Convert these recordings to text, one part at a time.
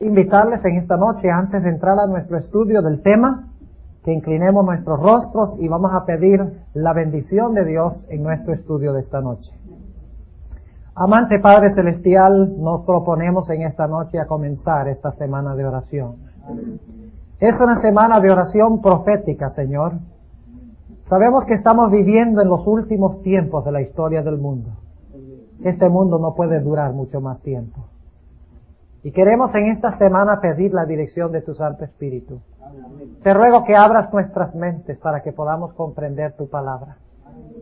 Invitarles en esta noche, antes de entrar a nuestro estudio del tema, que inclinemos nuestros rostros y vamos a pedir la bendición de Dios en nuestro estudio de esta noche. Amante Padre Celestial, nos proponemos en esta noche a comenzar esta semana de oración. Es una semana de oración profética, Señor. Sabemos que estamos viviendo en los últimos tiempos de la historia del mundo. Este mundo no puede durar mucho más tiempo. Y queremos en esta semana pedir la dirección de tu Santo Espíritu. Te ruego que abras nuestras mentes para que podamos comprender tu palabra.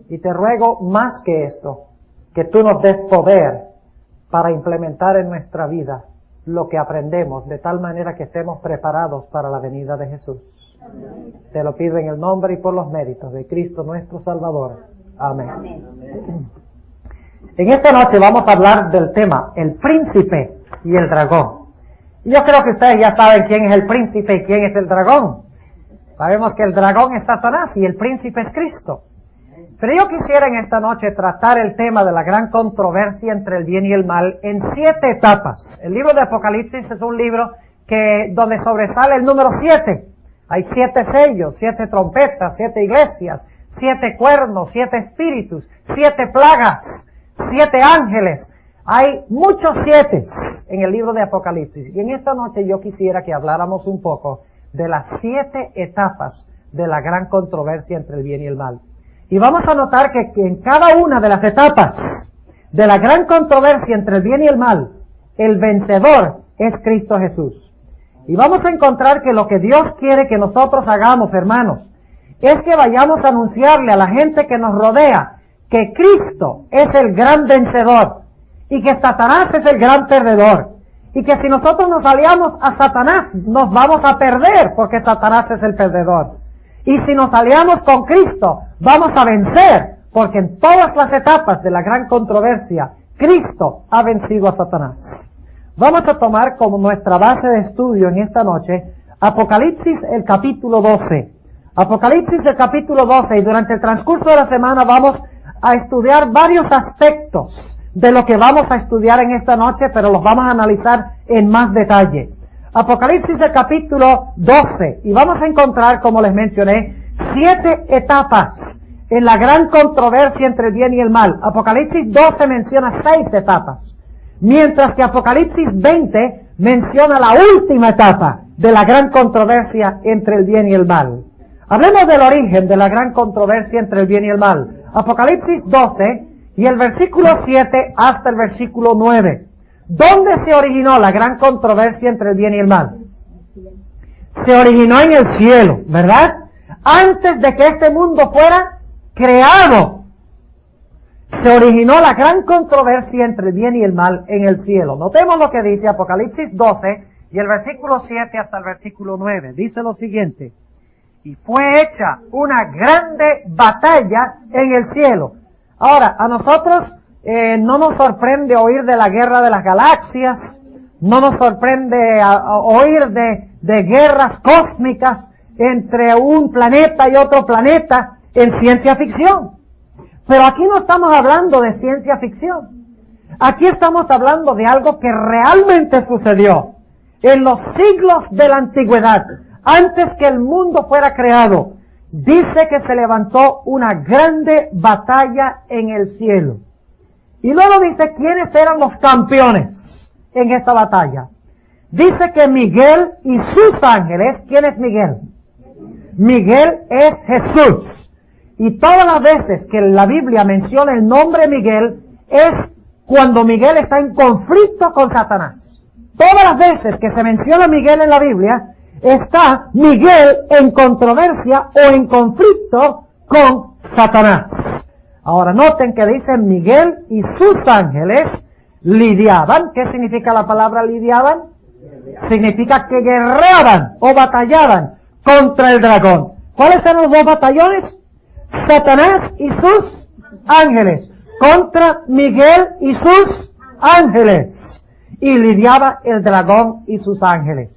Y te ruego más que esto, que tú nos des poder para implementar en nuestra vida lo que aprendemos, de tal manera que estemos preparados para la venida de Jesús. Te lo pido en el nombre y por los méritos de Cristo nuestro Salvador. Amén. En esta noche vamos a hablar del tema, el príncipe y el dragón. Yo creo que ustedes ya saben quién es el príncipe y quién es el dragón. Sabemos que el dragón es Satanás y el príncipe es Cristo. Pero yo quisiera en esta noche tratar el tema de la gran controversia entre el bien y el mal en 7 etapas. El libro de Apocalipsis es un libro donde sobresale el número 7. Hay 7 sellos, 7 trompetas, 7 iglesias, 7 cuernos, 7 espíritus, 7 plagas, 7 ángeles. Hay muchos 7 en el libro de Apocalipsis. Y en esta noche yo quisiera que habláramos un poco de las 7 etapas de la gran controversia entre el bien y el mal. Y vamos a notar que en cada una de las etapas de la gran controversia entre el bien y el mal, el vencedor es Cristo Jesús. Y vamos a encontrar que lo que Dios quiere que nosotros hagamos, hermanos, es que vayamos a anunciarle a la gente que nos rodea que Cristo es el gran vencedor y que Satanás es el gran perdedor. Y que si nosotros nos aliamos a Satanás, nos vamos a perder porque Satanás es el perdedor. Y si nos aliamos con Cristo, vamos a vencer, porque en todas las etapas de la gran controversia, Cristo ha vencido a Satanás. Vamos a tomar como nuestra base de estudio en esta noche Apocalipsis el capítulo 12. Apocalipsis el capítulo 12, y durante el transcurso de la semana vamos a estudiar varios aspectos de lo que vamos a estudiar en esta noche, pero los vamos a analizar en más detalle. Apocalipsis el capítulo 12, y vamos a encontrar, como les mencioné, 7 etapas en la gran controversia entre el bien y el mal. Apocalipsis 12 menciona 6 etapas, mientras que Apocalipsis 20 menciona la última etapa de la gran controversia entre el bien y el mal. Hablemos del origen de la gran controversia entre el bien y el mal. Apocalipsis 12 y el versículo 7 hasta el versículo 9. ¿Dónde se originó la gran controversia entre el bien y el mal? Se originó en el cielo, ¿verdad? Antes de que este mundo fuera creado, se originó la gran controversia entre el bien y el mal en el cielo. Notemos lo que dice Apocalipsis 12 y el versículo 7 hasta el versículo 9. Dice lo siguiente: y fue hecha una grande batalla en el cielo. Ahora, a nosotros no nos sorprende oír de la guerra de las galaxias, no nos sorprende oír de guerras cósmicas entre un planeta y otro planeta en ciencia ficción. Pero aquí no estamos hablando de ciencia ficción. Aquí estamos hablando de algo que realmente sucedió en los siglos de la antigüedad, antes que el mundo fuera creado. Dice que se levantó una grande batalla en el cielo. Y luego dice quiénes eran los campeones en esta batalla. Dice que Miguel y sus ángeles. ¿Quién es Miguel? Miguel es Jesús. Y todas las veces que la Biblia menciona el nombre Miguel es cuando Miguel está en conflicto con Satanás. Todas las veces que se menciona Miguel en la Biblia, está Miguel en controversia o en conflicto con Satanás. Ahora noten que dicen Miguel y sus ángeles lidiaban. ¿Qué significa la palabra lidiaban? Significa que guerreaban o batallaban contra el dragón. ¿Cuáles eran los 2 batallones? Satanás y sus ángeles contra Miguel y sus ángeles. Y lidiaba el dragón y sus ángeles.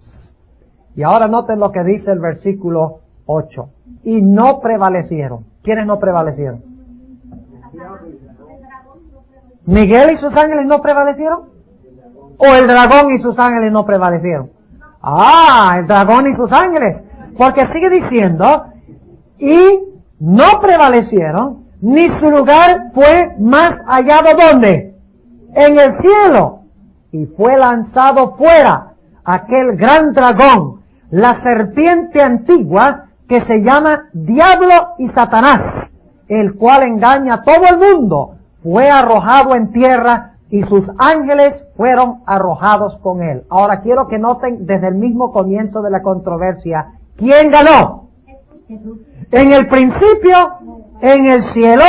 Y ahora noten lo que dice el versículo 8. Y no prevalecieron. ¿Quiénes no prevalecieron? ¿Miguel y sus ángeles no prevalecieron? ¿O el dragón y sus ángeles no prevalecieron? El dragón y sus ángeles. Porque sigue diciendo, y no prevalecieron, ni su lugar fue más allá de ¿dónde? En el cielo. Y fue lanzado fuera aquel gran dragón, la serpiente antigua, que se llama Diablo y Satanás, el cual engaña a todo el mundo. Fue arrojado en tierra y sus ángeles fueron arrojados con él. Ahora quiero que noten desde el mismo comienzo de la controversia, ¿quién ganó? Jesús. En el principio, en el cielo,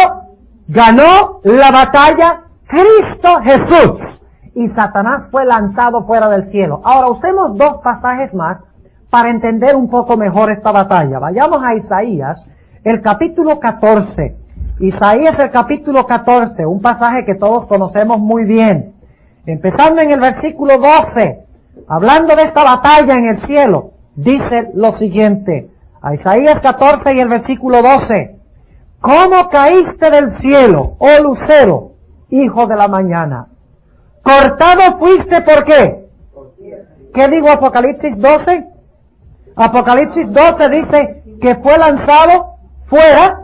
ganó la batalla Cristo Jesús. Y Satanás fue lanzado fuera del cielo. Ahora usemos dos pasajes más para entender un poco mejor esta batalla. Vayamos a Isaías, el capítulo 14. Isaías, el capítulo 14, un pasaje que todos conocemos muy bien. Empezando en el versículo 12, hablando de esta batalla en el cielo, dice lo siguiente. A Isaías 14 y el versículo 12. ¿Cómo caíste del cielo, oh lucero, hijo de la mañana? Cortado fuiste, ¿por qué? ¿Qué digo Apocalipsis 12? Apocalipsis 12 dice que fue lanzado fuera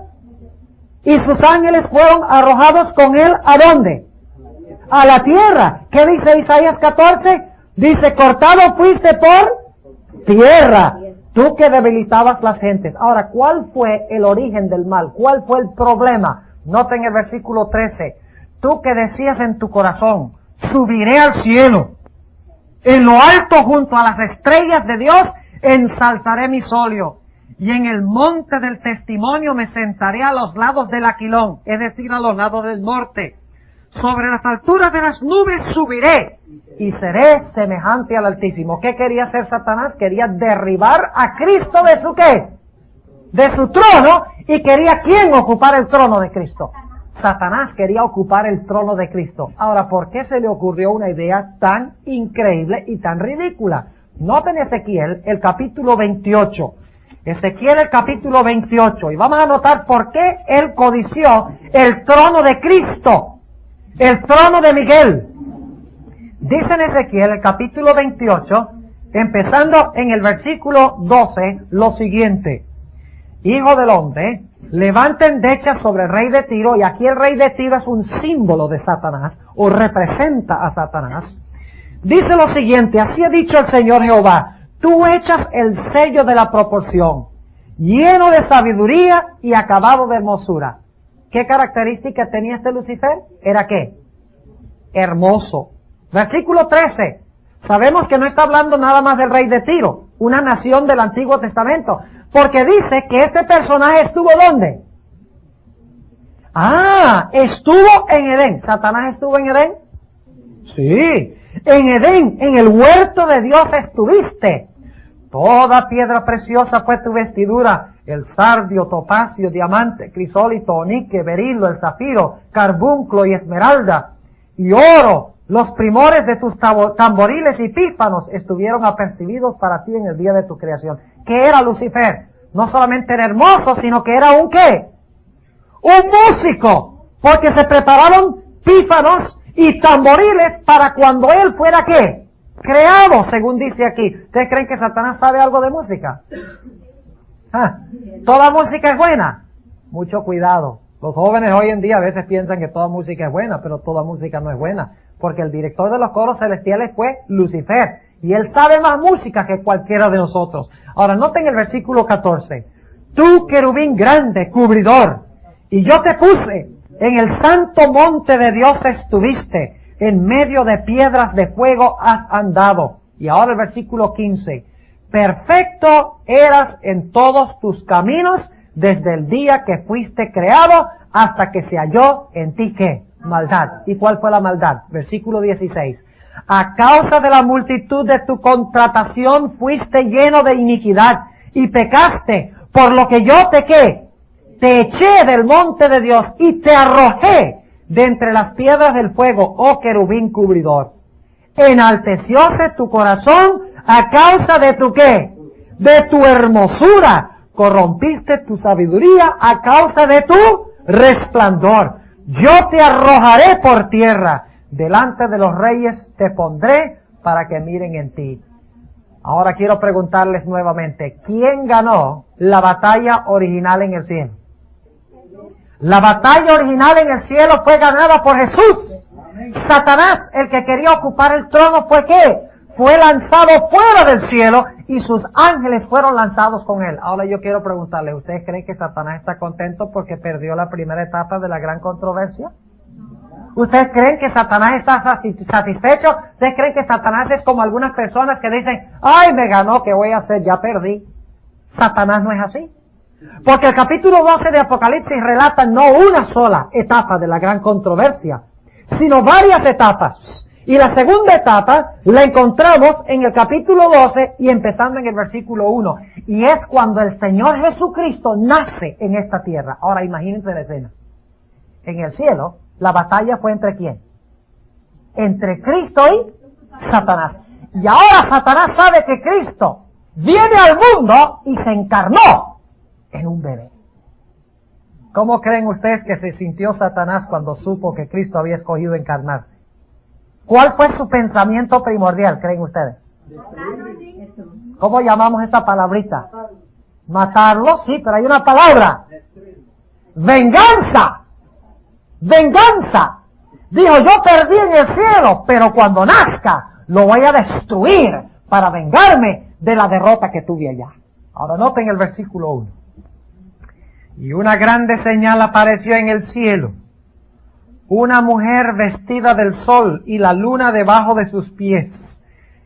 y sus ángeles fueron arrojados con él, ¿a dónde? A la tierra. ¿Qué dice Isaías 14? Dice, cortado fuiste por tierra, tú que debilitabas las gentes. Ahora, ¿cuál fue el origen del mal? ¿Cuál fue el problema? Noten el versículo 13. Tú que decías en tu corazón, subiré al cielo, en lo alto junto a las estrellas de Dios, ensalzaré mi solio, y en el monte del testimonio me sentaré a los lados del Aquilón, es decir, a los lados del norte. Sobre las alturas de las nubes subiré, y seré semejante al Altísimo. ¿Qué quería hacer Satanás? Quería derribar a Cristo de su ¿qué? De su trono, y quería ¿quién ocupar el trono de Cristo? Satanás quería ocupar el trono de Cristo. Ahora, ¿por qué se le ocurrió una idea tan increíble y tan ridícula? Noten Ezequiel, el capítulo 28. Ezequiel, el capítulo 28. Y vamos a notar por qué él codició el trono de Cristo, el trono de Miguel. Dice en Ezequiel, el capítulo 28, empezando en el versículo 12, lo siguiente. Hijo del hombre, levanta endechas sobre el rey de Tiro, y aquí el rey de Tiro es un símbolo de Satanás, o representa a Satanás. Dice lo siguiente, así ha dicho el Señor Jehová, tú echas el sello de la proporción, lleno de sabiduría y acabado de hermosura. ¿Qué característica tenía este Lucifer? ¿Era qué? Hermoso. Versículo 13. Sabemos que no está hablando nada más del rey de Tiro, una nación del Antiguo Testamento, porque dice que este personaje estuvo ¿dónde? Estuvo en Edén. ¿Satanás estuvo en Edén? Sí. En Edén, en el huerto de Dios estuviste. Toda piedra preciosa fue tu vestidura, el sardio, topacio, diamante, crisólito, onique, berilo, el zafiro, carbunclo y esmeralda, y oro. Los primores de tus tamboriles y pífanos estuvieron apercibidos para ti en el día de tu creación. ¿Qué era Lucifer? No solamente era hermoso, sino que era un ¿qué? Un músico, porque se prepararon pífanos y tamboriles para cuando él fuera ¿qué? Creado, según dice aquí. ¿Ustedes creen que Satanás sabe algo de música? ¿Toda música es buena? Mucho cuidado. Los jóvenes hoy en día a veces piensan que toda música es buena, pero toda música no es buena, porque el director de los coros celestiales fue Lucifer, y él sabe más música que cualquiera de nosotros. Ahora, noten el versículo 14. Tú, querubín grande, cubridor, y yo te puse, en el santo monte de Dios estuviste, en medio de piedras de fuego has andado. Y ahora el versículo 15. Perfecto eras en todos tus caminos, desde el día que fuiste creado, hasta que se halló en ti ¿qué? Maldad. ¿Y cuál fue la maldad? Versículo 16. A causa de la multitud de tu contratación fuiste lleno de iniquidad y pecaste, por lo que yo te ¿qué? Te eché del monte de Dios y te arrojé de entre las piedras del fuego, oh querubín cubridor. Enaltecióse tu corazón a causa de tu ¿qué? De tu hermosura. Corrompiste tu sabiduría a causa de tu resplandor. Yo te arrojaré por tierra, delante de los reyes te pondré para que miren en ti. Ahora quiero preguntarles nuevamente, ¿quién ganó la batalla original en el cielo? La batalla original en el cielo fue ganada por Jesús. Satanás, el que quería ocupar el trono, ¿fue qué? Fue lanzado fuera del cielo y sus ángeles fueron lanzados con él. Ahora yo quiero preguntarle, ¿ustedes creen que Satanás está contento porque perdió la primera etapa de la gran controversia? ¿Ustedes creen que Satanás está satisfecho? ¿Ustedes creen que Satanás es como algunas personas que dicen, ay, me ganó, ¿qué voy a hacer? Ya perdí. Satanás no es así. Porque el capítulo 12 de Apocalipsis relata no una sola etapa de la gran controversia, sino varias etapas. Y la segunda etapa la encontramos en el capítulo 12 y empezando en el versículo 1. Y es cuando el Señor Jesucristo nace en esta tierra. Ahora imagínense la escena. En el cielo, la batalla fue ¿entre quién? Entre Cristo y Satanás. Y ahora Satanás sabe que Cristo viene al mundo y se encarnó en un bebé. ¿Cómo creen ustedes que se sintió Satanás cuando supo que Cristo había escogido encarnar? ¿Cuál fue su pensamiento primordial, creen ustedes? ¿Cómo llamamos esa palabrita? Matarlo, sí, pero hay una palabra. ¡Venganza! ¡Venganza! Dijo, yo perdí en el cielo, pero cuando nazca lo voy a destruir para vengarme de la derrota que tuve allá. Ahora noten el versículo 1. Y una grande señal apareció en el cielo. Una mujer vestida del sol y la luna debajo de sus pies,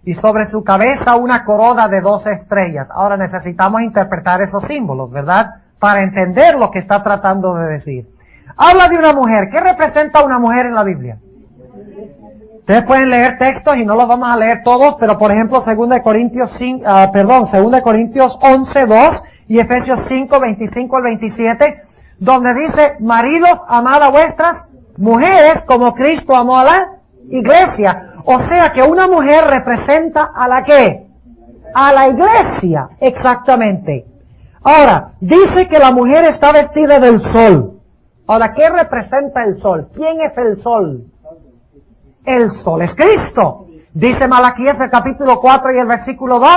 y sobre su cabeza una corona de 12 estrellas. Ahora necesitamos interpretar esos símbolos, ¿verdad? Para entender lo que está tratando de decir. Habla de una mujer. ¿Qué representa una mujer en la Biblia? Ustedes pueden leer textos y no los vamos a leer todos, pero por ejemplo 2 Corintios 11, 2 y Efesios 5, 25 al 27, donde dice, maridos, amad a vuestras mujeres como Cristo amó a la iglesia. O sea que una mujer representa a la ¿qué? A la iglesia, exactamente. Ahora, dice que la mujer está vestida del sol. Ahora, ¿qué representa el sol? ¿Quién es el sol? El sol es Cristo. Dice Malaquías el capítulo 4 y el versículo 2,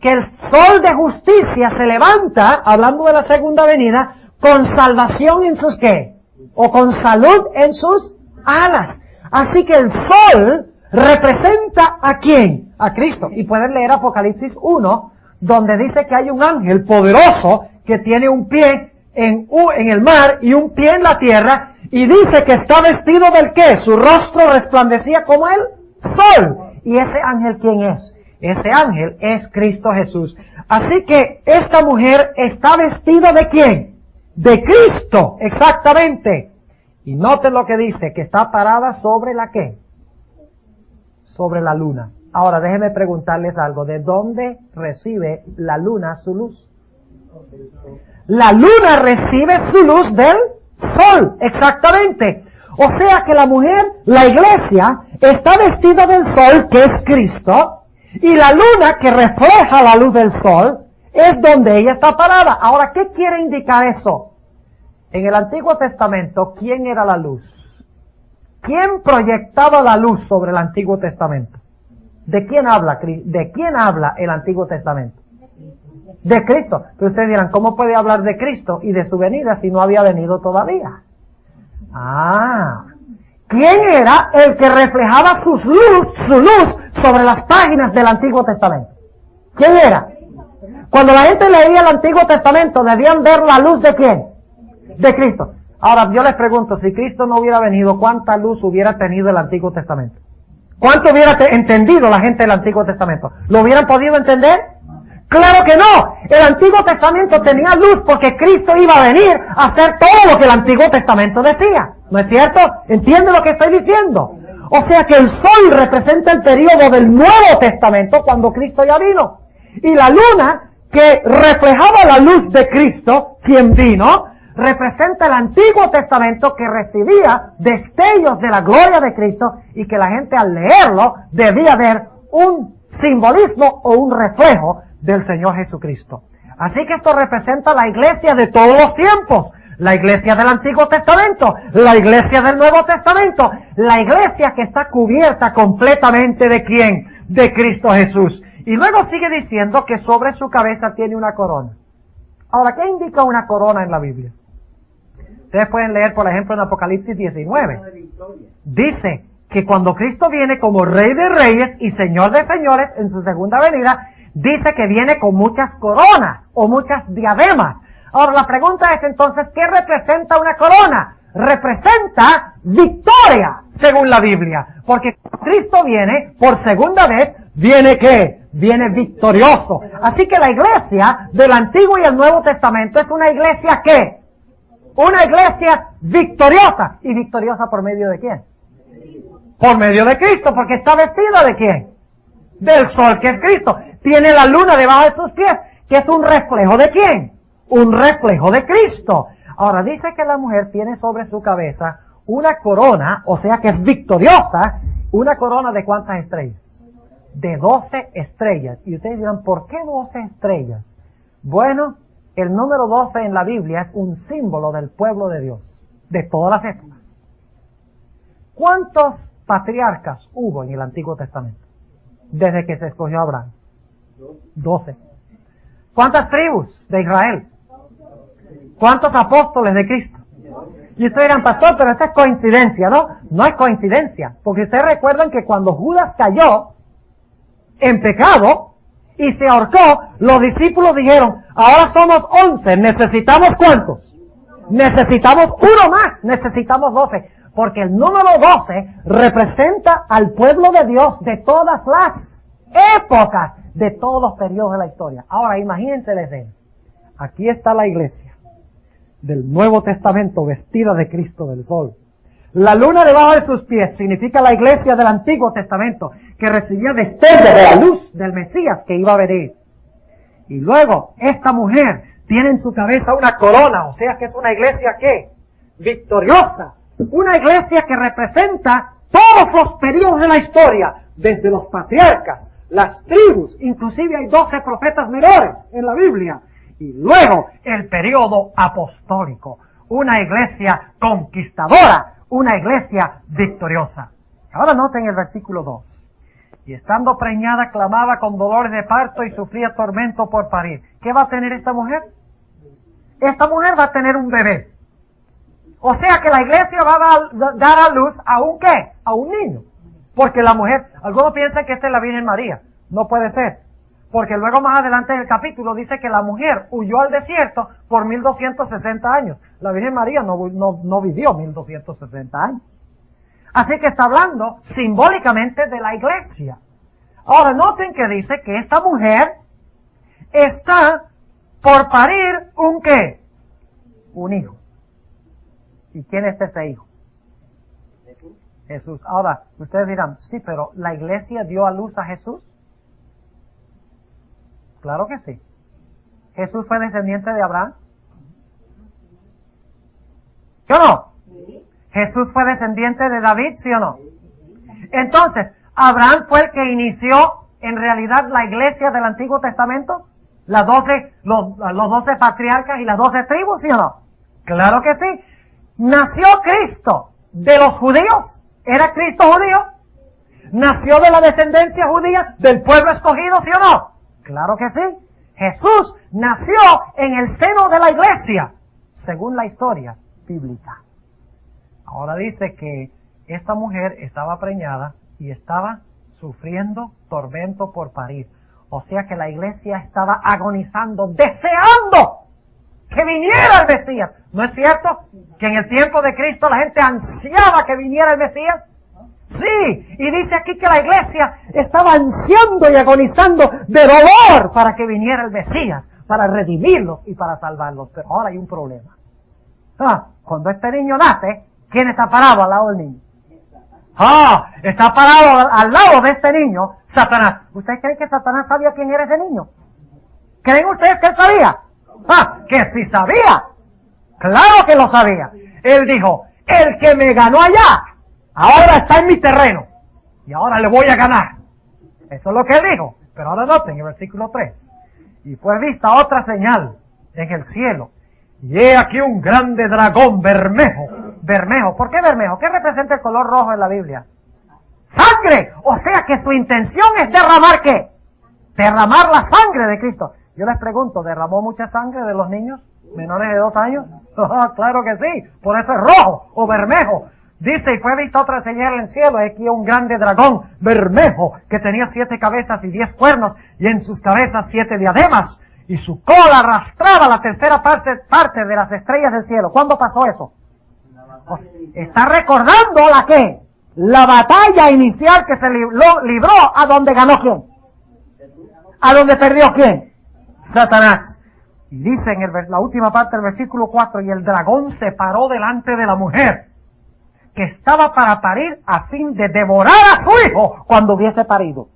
que el sol de justicia se levanta, hablando de la segunda venida, con salvación en sus ¿qué? O con salud en sus alas. Así que el sol representa ¿a quién? A Cristo. Y pueden leer Apocalipsis 1, donde dice que hay un ángel poderoso que tiene un pie en el mar y un pie en la tierra, y dice que está vestido del ¿qué? Su rostro resplandecía como el sol. ¿Y ese ángel quién es? Ese ángel es Cristo Jesús. Así que esta mujer está vestida ¿de quién? De Cristo, exactamente. Y noten lo que dice, que está parada sobre la ¿qué? Sobre la luna. Ahora déjenme preguntarles algo, ¿de dónde recibe la luna su luz? La luna recibe su luz del sol, exactamente. O sea que la mujer, la iglesia, está vestida del sol, que es Cristo, y la luna que refleja la luz del sol es donde ella está parada. Ahora, ¿qué quiere indicar eso? En el Antiguo Testamento, ¿quién era la luz? ¿Quién proyectaba la luz sobre el Antiguo Testamento? ¿De quién habla el Antiguo Testamento? De Cristo. Pero ustedes dirán, ¿cómo puede hablar de Cristo y de su venida si no había venido todavía? ¿Quién era el que reflejaba su luz sobre las páginas del Antiguo Testamento? ¿Quién era? Cuando la gente leía el Antiguo Testamento, debían ver la luz ¿de quién? De Cristo. Ahora, yo les pregunto, si Cristo no hubiera venido, ¿cuánta luz hubiera tenido el Antiguo Testamento? ¿Cuánto hubiera entendido la gente del Antiguo Testamento? ¿Lo hubieran podido entender? ¡Claro que no! El Antiguo Testamento tenía luz porque Cristo iba a venir a hacer todo lo que el Antiguo Testamento decía. ¿No es cierto? ¿Entiende lo que estoy diciendo? O sea que el sol representa el periodo del Nuevo Testamento cuando Cristo ya vino. Y la luna, que reflejaba la luz de Cristo, quien vino, representa el Antiguo Testamento que recibía destellos de la gloria de Cristo y que la gente al leerlo debía ver un simbolismo o un reflejo del Señor Jesucristo. Así que esto representa la iglesia de todos los tiempos, La iglesia del Antiguo Testamento, la iglesia del Nuevo Testamento, la iglesia que está cubierta completamente ¿de quién? De Cristo Jesús. Y luego sigue diciendo que sobre su cabeza tiene una corona. Ahora, ¿qué indica una corona en la Biblia? Ustedes pueden leer, por ejemplo, en Apocalipsis 19. Dice que cuando Cristo viene como Rey de Reyes y Señor de Señores en su segunda venida, dice que viene con muchas coronas o muchas diademas. Ahora, la pregunta es entonces, ¿qué representa una corona? Representa victoria, según la Biblia. Porque Cristo viene, por segunda vez, ¿viene qué? Viene victorioso. Así que la iglesia del Antiguo y el Nuevo Testamento es una iglesia ¿qué? Una iglesia victoriosa. ¿Y victoriosa por medio de quién? Por medio de Cristo, porque está vestida ¿de quién? Del sol, que es Cristo. Tiene la luna debajo de sus pies, que es un reflejo ¿de quién? Un reflejo de Cristo. Ahora, dice que la mujer tiene sobre su cabeza una corona, o sea que es victoriosa, una corona ¿de cuántas estrellas? De 12 estrellas. Y ustedes dirán, ¿por qué 12 estrellas? Bueno, el número 12 en la Biblia es un símbolo del pueblo de Dios, de todas las épocas. ¿Cuántos patriarcas hubo en el Antiguo Testamento? Desde que se escogió a Abraham. 12. ¿Cuántas tribus de Israel? ¿Cuántos apóstoles de Cristo? Y ustedes dirán, pastor, pero esa es coincidencia, ¿no? No es coincidencia, porque ustedes recuerdan que cuando Judas cayó en pecado y se ahorcó, los discípulos dijeron, ahora somos 11, ¿necesitamos cuántos? Necesitamos uno más, necesitamos 12, porque el número 12 representa al pueblo de Dios de todas las épocas, de todos los periodos de la historia. Ahora, imagínense la escena. Aquí está la iglesia del Nuevo Testamento vestida de Cristo del Sol. La luna debajo de sus pies significa la iglesia del Antiguo Testamento, que recibía destellos de la luz del Mesías que iba a venir. Y luego, esta mujer tiene en su cabeza una corona, o sea que es una iglesia ¿qué? Victoriosa. Una iglesia que representa todos los periodos de la historia, desde los patriarcas, las tribus, inclusive hay 12 profetas menores en la Biblia. Y luego, el periodo apostólico. Una iglesia conquistadora, una iglesia victoriosa. Ahora noten el versículo 2. Y estando preñada, clamaba con dolores de parto y sufría tormento por parir. ¿Qué va a tener esta mujer? Esta mujer va a tener un bebé. O sea que la iglesia va a dar a luz a un ¿qué? A un niño. Porque la mujer, algunos piensan que esta es la Virgen María. No puede ser. Porque luego más adelante en el capítulo dice que la mujer huyó al desierto por 1260 años. La Virgen María no vivió 1260 años. Así que está hablando simbólicamente de la iglesia. Ahora noten que dice que esta mujer está por parir un ¿qué? Un hijo. ¿Y quién es ese hijo? Jesús. Ahora, ustedes dirán, sí, pero ¿la iglesia dio a luz a Jesús? Claro que sí. ¿Jesús fue descendiente de Abraham? ¿Sí o no? ¿Jesús fue descendiente de David? ¿Sí o no? Entonces, ¿Abraham fue el que inició en realidad la iglesia del Antiguo Testamento? Los 12 patriarcas y las 12 tribus, ¿sí o no? Claro que sí. ¿Nació Cristo de los judíos? ¿Era Cristo judío? ¿Nació de la descendencia judía del pueblo escogido, sí o no? Claro que sí. Jesús nació en el seno de la iglesia, según la historia bíblica. Ahora dice que esta mujer estaba preñada y estaba sufriendo tormento por parir. O sea que la iglesia estaba agonizando, deseando que viniera el Mesías. ¿No es cierto que en el tiempo de Cristo la gente ansiaba que viniera el Mesías? Sí, y dice aquí que la iglesia estaba ansiando y agonizando de dolor para que viniera el Mesías, para redimirlos y para salvarlos. Pero ahora hay un problema. Cuando este niño nace, ¿quién está parado al lado del niño? Está parado al lado de este niño, Satanás. ¿Ustedes creen que Satanás sabía quién era ese niño? ¿Creen ustedes que él sabía? Que sí sabía. Claro que lo sabía. Él dijo, el que me ganó allá, ahora está en mi terreno. Y ahora le voy a ganar. Eso es lo que él dijo. Pero ahora noten el versículo 3. Y fue vista otra señal en el cielo. Y he aquí un grande dragón, Bermejo. Bermejo, ¿por qué Bermejo? ¿Qué representa el color rojo en la Biblia? ¡Sangre! O sea que su intención es derramar ¿qué? Derramar la sangre de Cristo. Yo les pregunto, ¿derramó mucha sangre de los niños menores de 2 años? Claro que sí, por eso es rojo o bermejo. Dice, y fue vista otra señal en el cielo, aquí un grande dragón, bermejo, que tenía 7 cabezas y 10 cuernos, y en sus cabezas 7 diademas, y su cola arrastraba la tercera parte de las estrellas del cielo. ¿Cuándo pasó eso? Está recordando la ¿qué? La batalla inicial que se libró, a donde ganó ¿quién? ¿A donde perdió quién? Satanás. Y dice en la última parte del versículo 4, y el dragón se paró delante de la mujer, que estaba para parir a fin de devorar a su hijo cuando hubiese parido.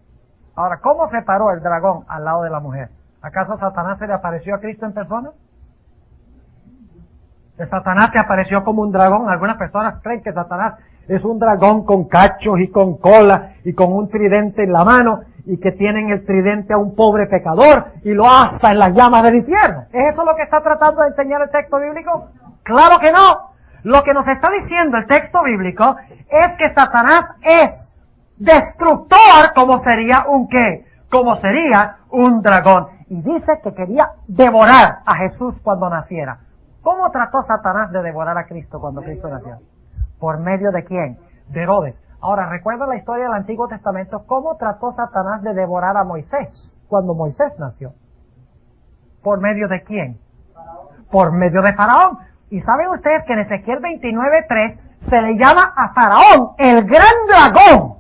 Ahora, ¿cómo se paró el dragón al lado de la mujer? ¿Acaso Satanás se le apareció a Cristo en persona? ¿De Satanás se apareció como un dragón? Algunas personas creen que Satanás es un dragón con cachos y con cola y con un tridente en la mano, y que tienen el tridente a un pobre pecador y lo asa en las llamas del infierno. ¿Es eso lo que está tratando de enseñar el texto bíblico? ¡Claro que no! Lo que nos está diciendo el texto bíblico es que Satanás es destructor, como sería un ¿qué? Como sería un dragón. Y dice que quería devorar a Jesús cuando naciera. ¿Cómo trató Satanás de devorar a Cristo cuando Cristo nació? ¿Por medio de quién? De Herodes. Ahora, recuerda la historia del Antiguo Testamento, ¿cómo trató Satanás de devorar a Moisés cuando Moisés nació? ¿Por medio de quién? Por medio de Faraón. Y saben ustedes que en Ezequiel 29:3 se le llama a Faraón el gran dragón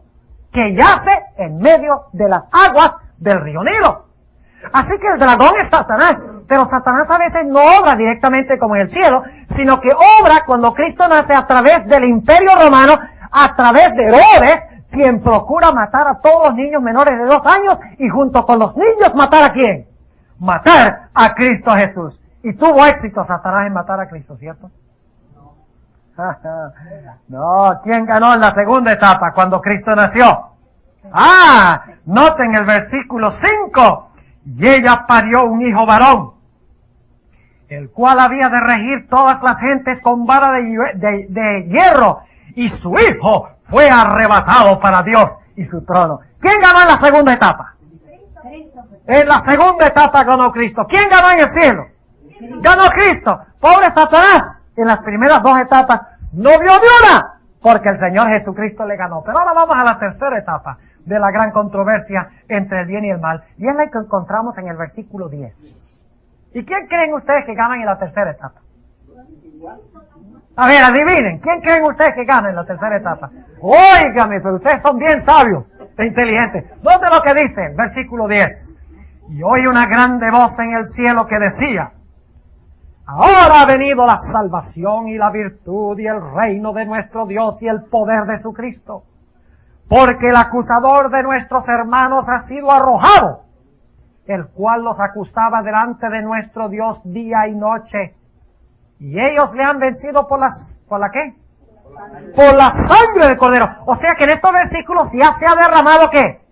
que yace en medio de las aguas del río Nilo. Así que el dragón es Satanás, pero Satanás a veces no obra directamente como en el cielo, sino que obra cuando Cristo nace a través del Imperio Romano, a través de Herodes, quien procura matar a todos los niños menores de 2 años, y junto con los niños matar ¿a quién? Matar a Cristo Jesús. Y tuvo éxito Satanás en matar a Cristo, ¿cierto? No, ¿quién ganó en la segunda etapa cuando Cristo nació? Noten el versículo 5. Y ella parió un hijo varón, el cual había de regir todas las gentes con vara de hierro, y su hijo fue arrebatado para Dios y su trono. ¿Quién ganó en la segunda etapa? En la segunda etapa ganó Cristo. ¿Quién ganó en el cielo? Ganó Cristo. Pobre Satanás, en las primeras 2 etapas no vio ni una, porque el Señor Jesucristo le ganó. Pero ahora vamos a la tercera etapa de la gran controversia entre el bien y el mal, y es la que encontramos en el versículo 10. ¿Y quién creen ustedes que gana en la tercera etapa? A ver, adivinen, ¿quién creen ustedes que gana en la tercera etapa? Óigame, pero ustedes son bien sabios e inteligentes. ¿Dónde es lo que dice? El versículo 10. Y oí una grande voz en el cielo que decía: ahora ha venido la salvación y la virtud y el reino de nuestro Dios y el poder de su Cristo, porque el acusador de nuestros hermanos ha sido arrojado, el cual los acusaba delante de nuestro Dios día y noche, y ellos le han vencido ¿por la qué? Por la sangre del Cordero. O sea que en estos versículos ya se ha derramado ¿qué?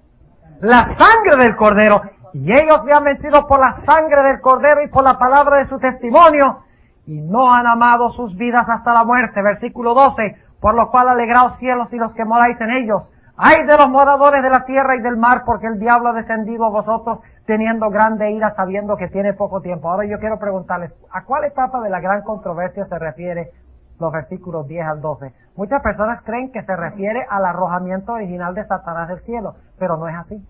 La sangre del Cordero, y ellos le han vencido por la sangre del Cordero y por la palabra de su testimonio, y no han amado sus vidas hasta la muerte. Versículo 12, por lo cual alegraos cielos y los que moráis en ellos. ¡Ay de los moradores de la tierra y del mar, porque el diablo ha descendido a vosotros teniendo grande ira, sabiendo que tiene poco tiempo! Ahora yo quiero preguntarles, ¿a cuál etapa de la gran controversia se refiere los versículos 10 al 12? Muchas personas creen que se refiere al arrojamiento original de Satanás del cielo, pero no es así.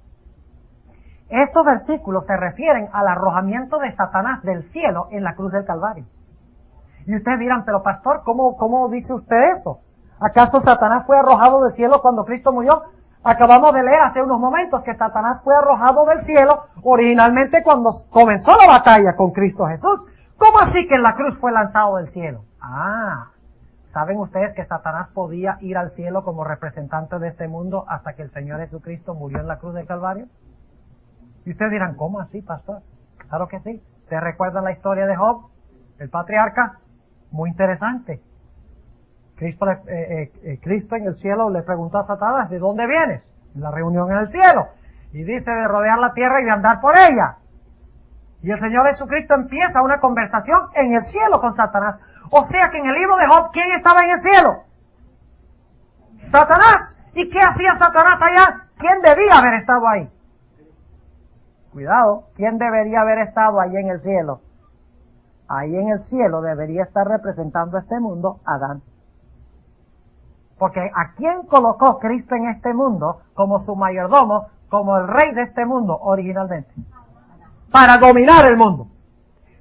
Estos versículos se refieren al arrojamiento de Satanás del cielo en la cruz del Calvario. Y ustedes dirán, pero pastor, ¿cómo dice usted eso? ¿Acaso Satanás fue arrojado del cielo cuando Cristo murió? Acabamos de leer hace unos momentos que Satanás fue arrojado del cielo originalmente cuando comenzó la batalla con Cristo Jesús. ¿Cómo así que en la cruz fue lanzado del cielo? ¿Saben ustedes que Satanás podía ir al cielo como representante de este mundo hasta que el Señor Jesucristo murió en la cruz del Calvario? Y ustedes dirán, ¿cómo así, pastor? Claro que sí. ¿Te recuerdan la historia de Job, el patriarca? Muy interesante. Cristo en el cielo le preguntó a Satanás, ¿de dónde vienes? En la reunión en el cielo. Y dice, de rodear la tierra y de andar por ella. Y el Señor Jesucristo empieza una conversación en el cielo con Satanás. O sea que en el libro de Job, ¿quién estaba en el cielo? Satanás. ¿Y qué hacía Satanás allá? ¿Quién debía haber estado ahí? Cuidado, ¿quién debería haber estado ahí en el cielo? Ahí en el cielo debería estar representando este mundo Adán. Porque ¿a quién colocó Cristo en este mundo como su mayordomo, como el rey de este mundo originalmente? Para dominar el mundo.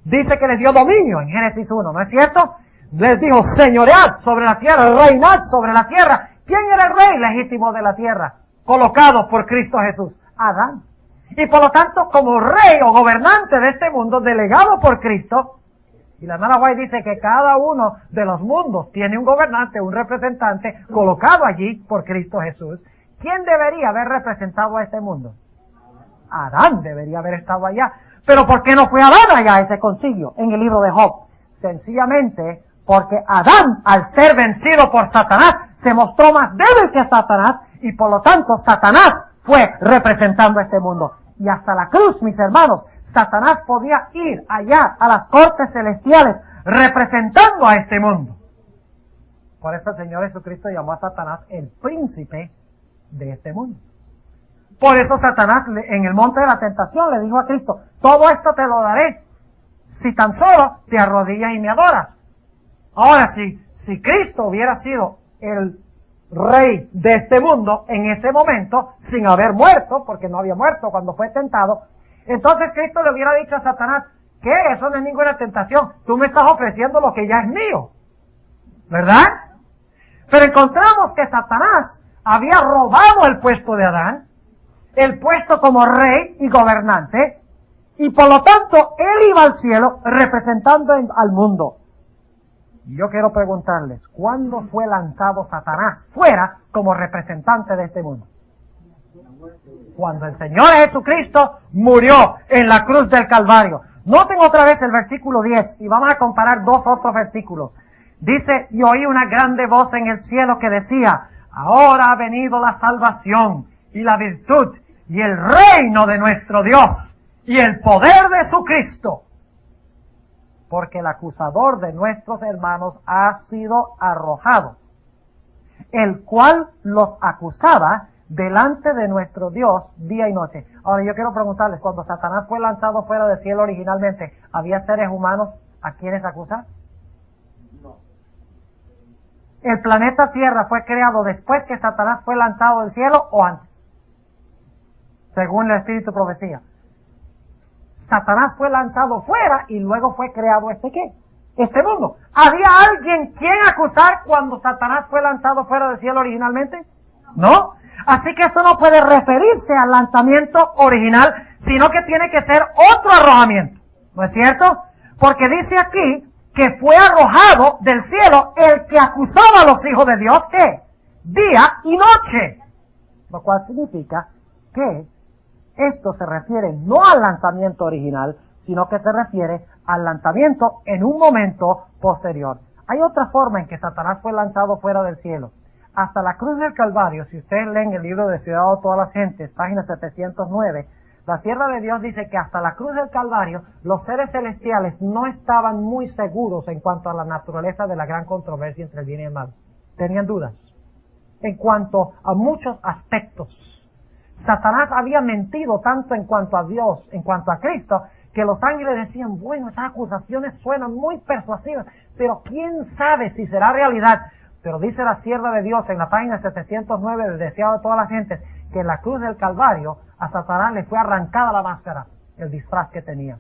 Dice que les dio dominio en Génesis 1, ¿no es cierto? Les dijo, señoread sobre la tierra, reinad sobre la tierra. ¿Quién era el rey legítimo de la tierra? Colocado por Cristo Jesús, Adán. Y por lo tanto, como rey o gobernante de este mundo, delegado por Cristo, y la hermana White dice que cada uno de los mundos tiene un gobernante, un representante, colocado allí por Cristo Jesús. ¿Quién debería haber representado a este mundo? Adán debería haber estado allá. Pero ¿por qué no fue Adán allá a ese concilio en el libro de Job? Sencillamente porque Adán, al ser vencido por Satanás, se mostró más débil que Satanás, y por lo tanto Satanás fue representando a este mundo. Y hasta la cruz, mis hermanos, Satanás podía ir allá a las cortes celestiales representando a este mundo. Por eso el Señor Jesucristo llamó a Satanás el príncipe de este mundo. Por eso Satanás en el monte de la tentación le dijo a Cristo, todo esto te lo daré si tan solo te arrodillas y me adoras. Ahora, si Cristo hubiera sido el rey de este mundo en ese momento, sin haber muerto, porque no había muerto cuando fue tentado, entonces Cristo le hubiera dicho a Satanás, ¿qué? Eso no es ninguna tentación, tú me estás ofreciendo lo que ya es mío, ¿verdad? Pero encontramos que Satanás había robado el puesto de Adán, el puesto como rey y gobernante, y por lo tanto él iba al cielo representando al mundo. Y yo quiero preguntarles, ¿cuándo fue lanzado Satanás fuera como representante de este mundo? Cuando el Señor Jesucristo murió en la cruz del Calvario. Noten otra vez el versículo 10 y vamos a comparar dos otros versículos. Dice, y oí una grande voz en el cielo que decía, ahora ha venido la salvación y la virtud y el reino de nuestro Dios y el poder de su Cristo. Porque el acusador de nuestros hermanos ha sido arrojado, el cual los acusaba delante de nuestro Dios día y noche. Ahora yo quiero preguntarles, cuando Satanás fue lanzado fuera del cielo originalmente, ¿había seres humanos a quienes acusar? No. ¿El planeta Tierra fue creado después que Satanás fue lanzado del cielo o antes? Según el Espíritu Profecía. Satanás fue lanzado fuera y luego fue creado ¿qué? Este mundo. ¿Había alguien quien acusar cuando Satanás fue lanzado fuera del cielo originalmente? No. Así que esto no puede referirse al lanzamiento original, sino que tiene que ser otro arrojamiento. ¿No es cierto? Porque dice aquí que fue arrojado del cielo el que acusaba a los hijos de Dios, ¿qué? Día y noche. Lo cual significa que esto se refiere no al lanzamiento original, sino que se refiere al lanzamiento en un momento posterior. Hay otra forma en que Satanás fue lanzado fuera del cielo. Hasta la cruz del Calvario, si ustedes leen el libro de Ciudad de todas las Gentes, página 709, la sierva de Dios dice que hasta la cruz del Calvario, los seres celestiales no estaban muy seguros en cuanto a la naturaleza de la gran controversia entre el bien y el mal. Tenían dudas en cuanto a muchos aspectos. Satanás había mentido tanto en cuanto a Dios, en cuanto a Cristo, que los ángeles decían, bueno, estas acusaciones suenan muy persuasivas, pero quién sabe si será realidad. Pero dice la sierva de Dios en la página 709 del Deseado de todas las Gentes, que en la cruz del Calvario a Satanás le fue arrancada la máscara, el disfraz que tenía.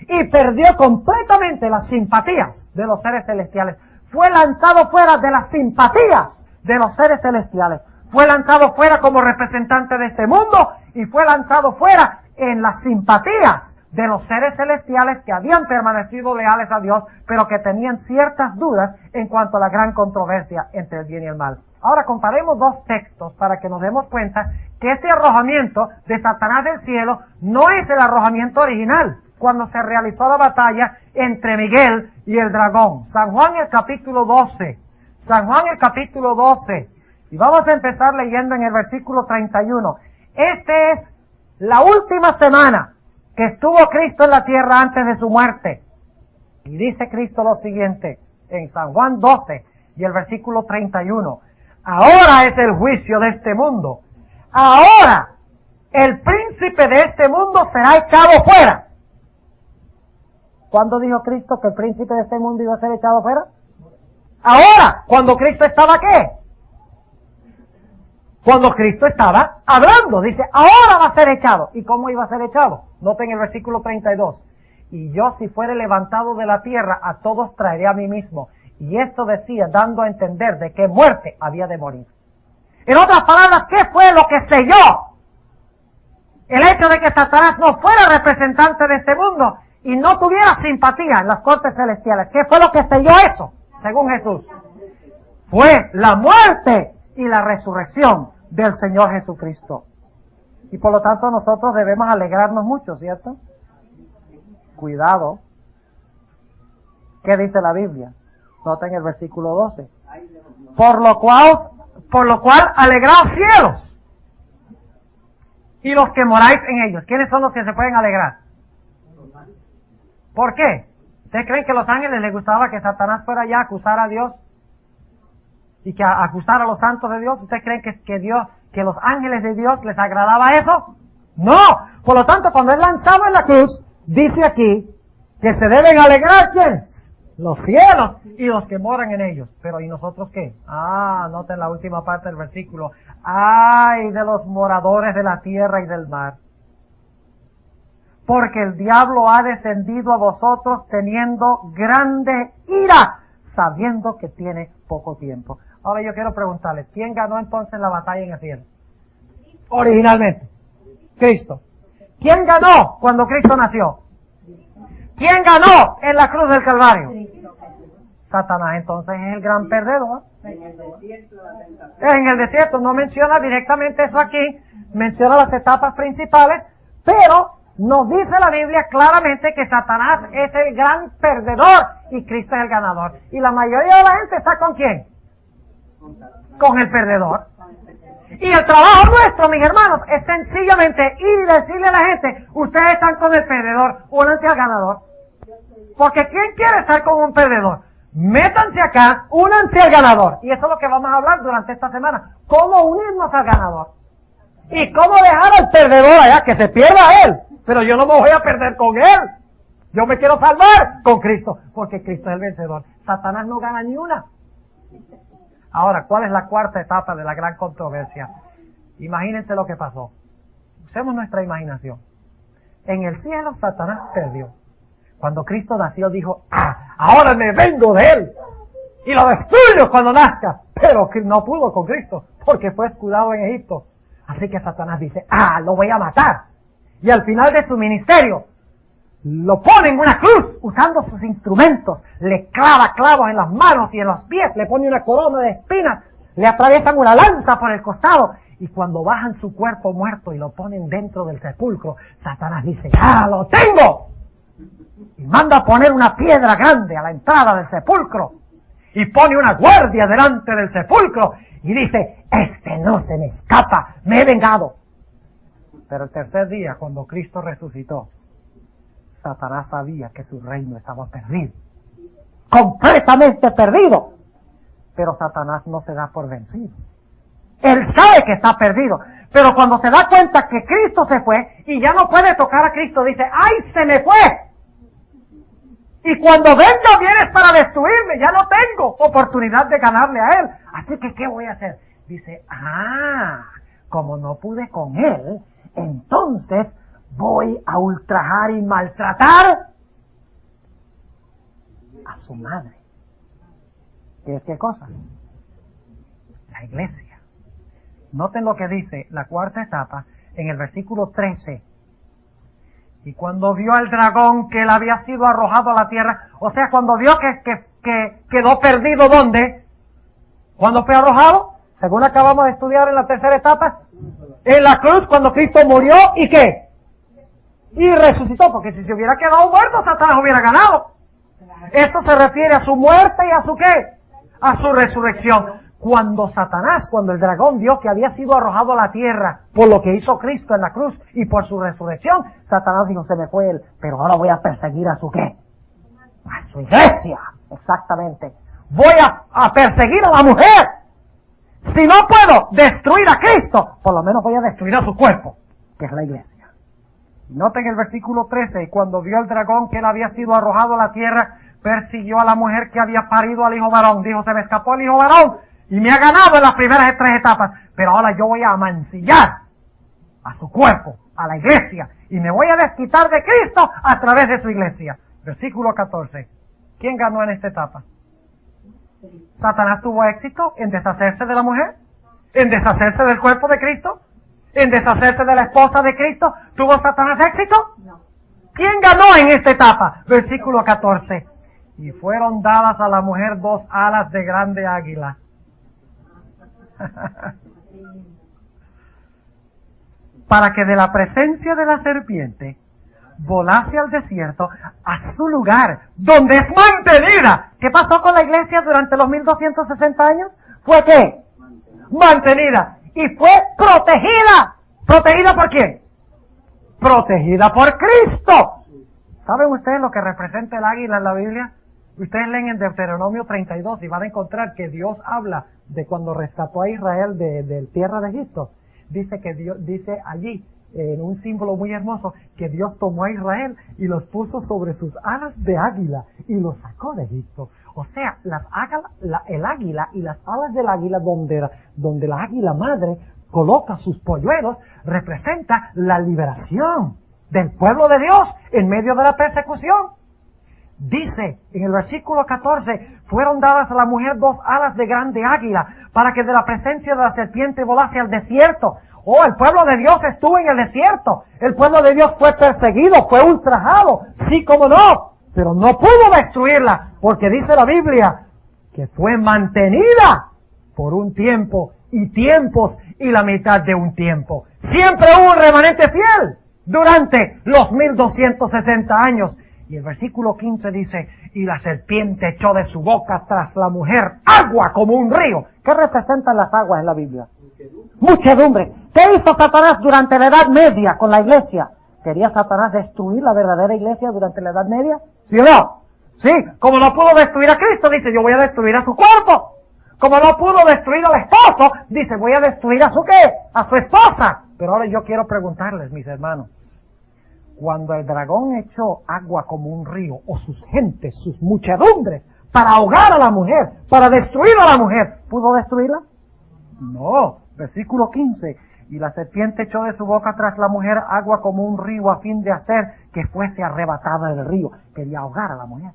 Y perdió completamente las simpatías de los seres celestiales. Fue lanzado fuera de las simpatías de los seres celestiales. Fue lanzado fuera como representante de este mundo y fue lanzado fuera en las simpatías de los seres celestiales que habían permanecido leales a Dios, pero que tenían ciertas dudas en cuanto a la gran controversia entre el bien y el mal. Ahora comparemos dos textos para que nos demos cuenta que este arrojamiento de Satanás del cielo no es el arrojamiento original, cuando se realizó la batalla entre Miguel y el dragón. San Juan el capítulo 12. San Juan el capítulo 12. Y vamos a empezar leyendo en el versículo 31. Esta es la última semana que estuvo Cristo en la tierra antes de su muerte. Y dice Cristo lo siguiente en San Juan 12 y el versículo 31. Ahora es el juicio de este mundo. Ahora el príncipe de este mundo será echado fuera. ¿Cuándo dijo Cristo que el príncipe de este mundo iba a ser echado fuera? Ahora, cuando Cristo estaba ¿qué? Cuando Cristo estaba hablando, dice, ahora va a ser echado. ¿Y cómo iba a ser echado? Noten el versículo 32. Y yo si fuere levantado de la tierra, a todos traeré a mí mismo. Y esto decía, dando a entender de qué muerte había de morir. En otras palabras, ¿qué fue lo que selló el hecho de que Satanás no fuera representante de este mundo y no tuviera simpatía en las cortes celestiales? ¿Qué fue lo que selló eso, según Jesús? Fue la muerte y la resurrección del Señor Jesucristo. Y por lo tanto nosotros debemos alegrarnos mucho, ¿cierto? Cuidado. ¿Qué dice la Biblia? Noten el versículo 12. Por lo cual alegraos cielos y los que moráis en ellos. ¿Quiénes son los que se pueden alegrar? ¿Por qué? ¿Ustedes creen que a los ángeles les gustaba que Satanás fuera allá a acusar a Dios? Y que acusar a los santos de Dios. ¿Ustedes creen que los ángeles de Dios les agradaba eso? No. Por lo tanto, cuando es lanzado en la cruz, dice aquí que se deben alegrar ¿quiénes? Los cielos y los que moran en ellos. Pero ¿y nosotros qué? Noten la última parte del versículo. ¡Ay de los moradores de la tierra y del mar! Porque el diablo ha descendido a vosotros teniendo grande ira, sabiendo que tiene poco tiempo. Ahora yo quiero preguntarles, ¿quién ganó entonces la batalla en el cielo? Originalmente, Cristo. ¿Quién ganó cuando Cristo nació? ¿Quién ganó en la cruz del Calvario? Satanás entonces es el gran perdedor. En el desierto no menciona directamente eso aquí, menciona las etapas principales, pero nos dice la Biblia claramente que Satanás es el gran perdedor y Cristo es el ganador. Y la mayoría de la gente está ¿con quién? Con el perdedor. Y el trabajo nuestro, mis hermanos, es sencillamente ir y decirle a la gente, ustedes están con el perdedor, únanse al ganador. Porque ¿quién quiere estar con un perdedor? Métanse acá, únanse al ganador. Y eso es lo que vamos a hablar durante esta semana. ¿Cómo unirnos al ganador? Y cómo dejar al perdedor allá, que se pierda él. Pero yo no me voy a perder con él. Yo me quiero salvar con Cristo, porque Cristo es el vencedor. Satanás no gana ni una. Ahora, ¿cuál es la cuarta etapa de la gran controversia? Imagínense lo que pasó. Usemos nuestra imaginación. En el cielo Satanás perdió. Cuando Cristo nació dijo, ahora me vengo de él y lo destruyo cuando nazca. Pero no pudo con Cristo porque fue escudado en Egipto. Así que Satanás dice, lo voy a matar. Y al final de su ministerio lo pone en una cruz usando sus instrumentos. Le clava clavos en las manos y en los pies. Le pone una corona de espinas. Le atraviesan una lanza por el costado. Y cuando bajan su cuerpo muerto y lo ponen dentro del sepulcro, Satanás dice, lo tengo. Y manda a poner una piedra grande a la entrada del sepulcro. Y pone una guardia delante del sepulcro. Y dice, no se me escapa, me he vengado. Pero el tercer día, cuando Cristo resucitó, Satanás sabía que su reino estaba perdido. Completamente perdido. Pero Satanás no se da por vencido. Él sabe que está perdido. Pero cuando se da cuenta que Cristo se fue y ya no puede tocar a Cristo, dice, ¡ay, se me fue! Y cuando venga vienes para destruirme, ya no tengo oportunidad de ganarle a él. Así que, ¿qué voy a hacer? Dice, como no pude con él, entonces voy a ultrajar y maltratar a su madre. ¿Qué es qué cosa? La iglesia. Noten lo que dice la cuarta etapa en el versículo 13. Y cuando vio al dragón que él había sido arrojado a la tierra, o sea, cuando vio que quedó perdido, ¿dónde? ¿Cuándo fue arrojado? Según acabamos de estudiar en la tercera etapa, en la cruz, cuando Cristo murió, ¿y qué? Y resucitó, porque si se hubiera quedado muerto, Satanás hubiera ganado. Esto se refiere a su muerte y a su ¿qué? A su resurrección. Cuando el dragón vio que había sido arrojado a la tierra por lo que hizo Cristo en la cruz y por su resurrección, Satanás dijo, se me fue él, pero ahora voy a perseguir a su ¿qué? A su iglesia, exactamente. Voy a perseguir a la mujer. Si no puedo destruir a Cristo, por lo menos voy a destruir a su cuerpo, que es la iglesia. Noten el versículo 13, y cuando vio el dragón que él había sido arrojado a la tierra, persiguió a la mujer que había parido al hijo varón. Dijo, se me escapó el hijo varón y me ha ganado en las primeras 3 etapas, pero ahora yo voy a mancillar a su cuerpo, a la iglesia, y me voy a desquitar de Cristo a través de su iglesia. Versículo 14. ¿Quién ganó en esta etapa? ¿Satanás tuvo éxito en deshacerse de la mujer? ¿En deshacerse del cuerpo de Cristo? ¿En deshacerse de la esposa de Cristo? ¿Tuvo Satanás éxito? No. ¿Quién ganó en esta etapa? Versículo 14. Y fueron dadas a la mujer 2 alas de grande águila. Para que de la presencia de la serpiente volase al desierto, a su lugar, donde es mantenida. ¿Qué pasó con la iglesia durante los 1260 años? ¿Fue qué? Mantenida. Y fue protegida. ¿Protegida por quién? Protegida por Cristo. ¿Saben ustedes lo que representa el águila en la Biblia? Ustedes leen en Deuteronomio 32 y van a encontrar que Dios habla de cuando rescató a Israel de tierra de Egipto. Dice que Dios, dice allí, en un símbolo muy hermoso, que Dios tomó a Israel y los puso sobre sus alas de águila y los sacó de Egipto. O sea, el águila y las alas del águila donde la águila madre coloca sus polluelos, representa la liberación del pueblo de Dios en medio de la persecución. Dice en el versículo 14, fueron dadas a la mujer 2 alas de grande águila, para que de la presencia de la serpiente volase al desierto. Oh, el pueblo de Dios estuvo en el desierto. El pueblo de Dios fue perseguido, fue ultrajado. Sí, como no. Pero no pudo destruirla, porque dice la Biblia que fue mantenida por un tiempo y tiempos y la mitad de un tiempo. Siempre hubo un remanente fiel durante los 1260 años. Y el versículo 15 dice, y la serpiente echó de su boca tras la mujer agua como un río. ¿Qué representan las aguas en la Biblia? Muchedumbre. ¿Qué hizo Satanás durante la Edad Media con la iglesia? ¿Quería Satanás destruir la verdadera iglesia durante la Edad Media? ¿Sí o no? Sí, como no pudo destruir a Cristo, dice, yo voy a destruir a su cuerpo. Como no pudo destruir al esposo, dice, voy a destruir a su ¿qué? A su esposa. Pero ahora yo quiero preguntarles, mis hermanos, cuando el dragón echó agua como un río, o sus gentes, sus muchedumbres, para ahogar a la mujer, para destruir a la mujer, ¿pudo destruirla? No. Versículo 15. Y la serpiente echó de su boca tras la mujer agua como un río a fin de hacer que fuese arrebatada del río. Quería ahogar a la mujer.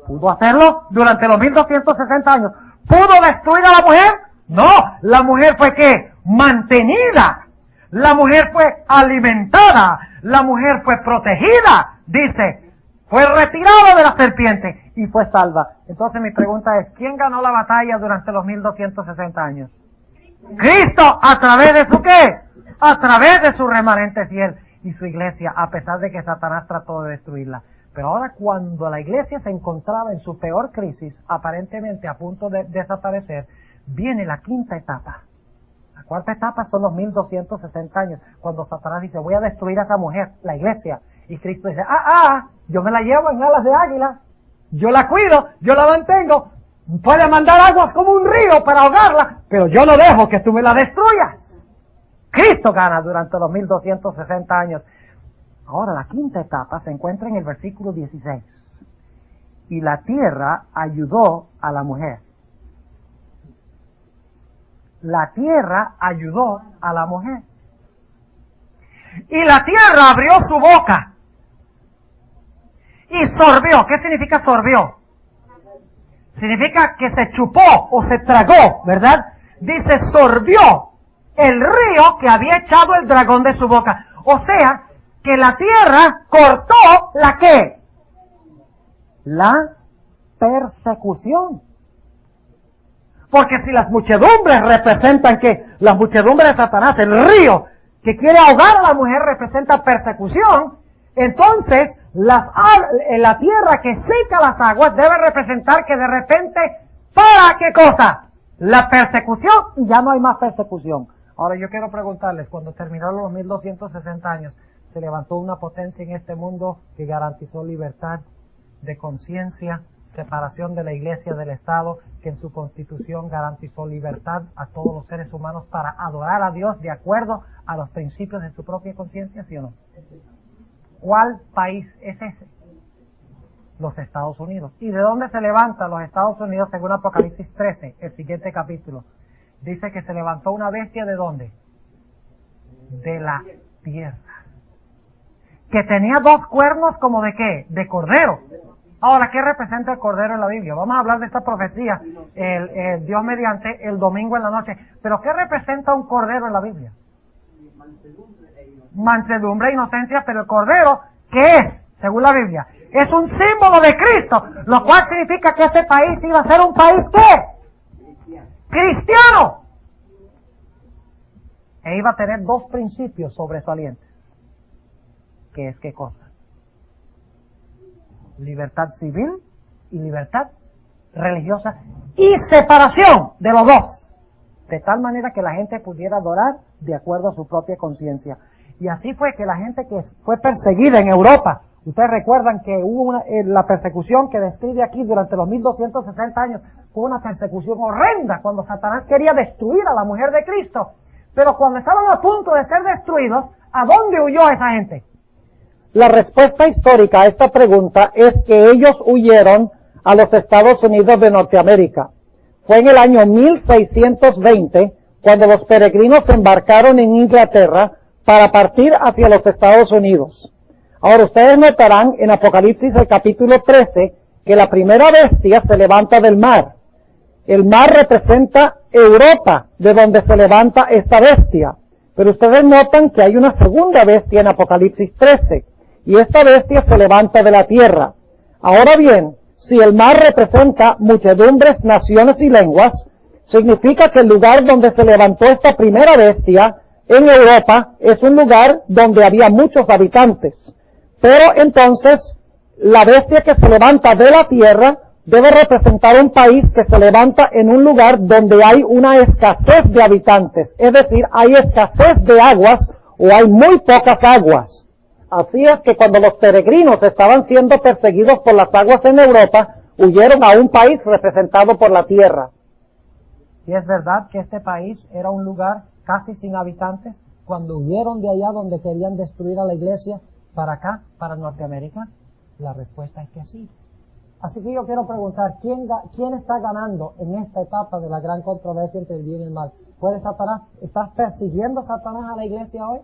¿Pudo hacerlo durante los 1260 años? ¿Pudo destruir a la mujer? No. La mujer fue ¿qué? Mantenida. La mujer fue alimentada. La mujer fue protegida. Dice, fue retirada de la serpiente y fue salva. Entonces mi pregunta es, ¿quién ganó la batalla durante los 1260 años? Cristo, ¿a través de su qué? A través de su remanente fiel y su iglesia, a pesar de que Satanás trató de destruirla. Pero ahora cuando la iglesia se encontraba en su peor crisis, aparentemente a punto de desaparecer, viene la 5ª etapa. La 4ª etapa son los 1260 años, cuando Satanás dice, voy a destruir a esa mujer, la iglesia. Y Cristo dice, yo me la llevo en alas de águila, yo la cuido, yo la mantengo. Puede mandar aguas como un río para ahogarla, pero yo no dejo que tú me la destruyas. Cristo gana durante los 1260 años. Ahora la 5ª etapa se encuentra en el versículo 16. Y la tierra ayudó a la mujer. La tierra ayudó a la mujer. Y la tierra abrió su boca y sorbió. ¿Qué significa sorbió? Significa que se chupó o se tragó, ¿verdad? Dice, sorbió el río que había echado el dragón de su boca. O sea, que la tierra cortó ¿la qué? La persecución. Porque si las muchedumbres representan que las muchedumbres de Satanás, el río que quiere ahogar a la mujer representa persecución, entonces la tierra que seca las aguas debe representar que de repente, ¿para qué cosa? la persecución y ya no hay más persecución. Ahora yo quiero preguntarles, cuando terminaron los 1260 años, se levantó una potencia en este mundo que garantizó libertad de conciencia, separación de la Iglesia del Estado, que en su Constitución garantizó libertad a todos los seres humanos para adorar a Dios de acuerdo a los principios de su propia conciencia, ¿sí o no? ¿Cuál país es ese? Los Estados Unidos. ¿Y de dónde se levanta los Estados Unidos según Apocalipsis 13, el siguiente capítulo? Dice que se levantó una bestia ¿de dónde? De la tierra. Que tenía dos cuernos como ¿de qué? De cordero. Ahora, ¿qué representa el cordero en la Biblia? Vamos a hablar de esta profecía, el Dios mediante, el domingo en la noche. Pero ¿qué representa un cordero en la Biblia? Mansedumbre e inocencia, pero el cordero, ¿qué es? Según la Biblia, es un símbolo de Cristo, lo cual significa que este país iba a ser un país ¿qué? Cristiano. E iba a tener dos principios sobresalientes. ¿Qué es qué cosa? Libertad civil y libertad religiosa y separación de los dos, de tal manera que la gente pudiera adorar de acuerdo a su propia conciencia. Y así fue que la gente que fue perseguida en Europa, ustedes recuerdan que hubo la persecución que describe aquí durante los 1260 años, fue una persecución horrenda cuando Satanás quería destruir a la mujer de Cristo. Pero cuando estaban a punto de ser destruidos, ¿a dónde huyó esa gente? La respuesta histórica a esta pregunta es que ellos huyeron a los Estados Unidos de Norteamérica. Fue en el año 1620 cuando los peregrinos se embarcaron en Inglaterra para partir hacia los Estados Unidos. Ahora ustedes notarán en Apocalipsis el capítulo 13 que la primera bestia se levanta del mar. El mar representa Europa, de donde se levanta esta bestia. Pero ustedes notan que hay una segunda bestia en Apocalipsis 13. Y esta bestia se levanta de la tierra. Ahora bien, si el mar representa muchedumbres, naciones y lenguas, significa que el lugar donde se levantó esta primera bestia en Europa es un lugar donde había muchos habitantes. Pero entonces, la bestia que se levanta de la tierra debe representar un país que se levanta en un lugar donde hay una escasez de habitantes. Es decir, hay escasez de aguas o hay muy pocas aguas. Así es que cuando los peregrinos estaban siendo perseguidos por las aguas en Europa, huyeron a un país representado por la tierra. Y es verdad que este país era un lugar casi sin habitantes cuando huyeron de allá donde querían destruir a la iglesia para acá, para Norteamérica. La respuesta es que sí. Así que yo quiero preguntar, ¿quién está ganando en esta etapa de la gran controversia entre el bien y el mal? ¿Puede Satanás? ¿Estás persiguiendo Satanás a la iglesia hoy?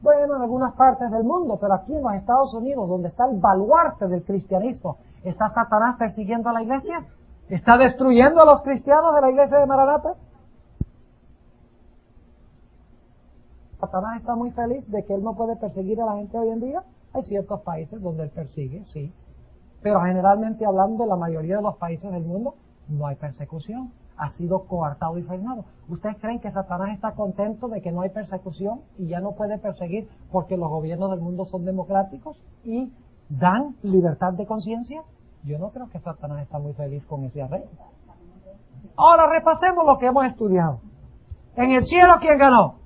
Bueno, en algunas partes del mundo, pero aquí en los Estados Unidos, donde está el baluarte del cristianismo, ¿está Satanás persiguiendo a la iglesia? ¿Está destruyendo a los cristianos de la iglesia de Maranatha? Satanás está muy feliz de que él no puede perseguir a la gente hoy en día. Hay ciertos países donde él persigue, sí. Pero generalmente hablando, de la mayoría de los países del mundo, no hay persecución. Ha sido coartado y frenado. ¿Ustedes creen que Satanás está contento de que no hay persecución y ya no puede perseguir porque los gobiernos del mundo son democráticos y dan libertad de conciencia? Yo no creo que Satanás está muy feliz con ese arreglo. Ahora repasemos lo que hemos estudiado. En el cielo, ¿quién ganó?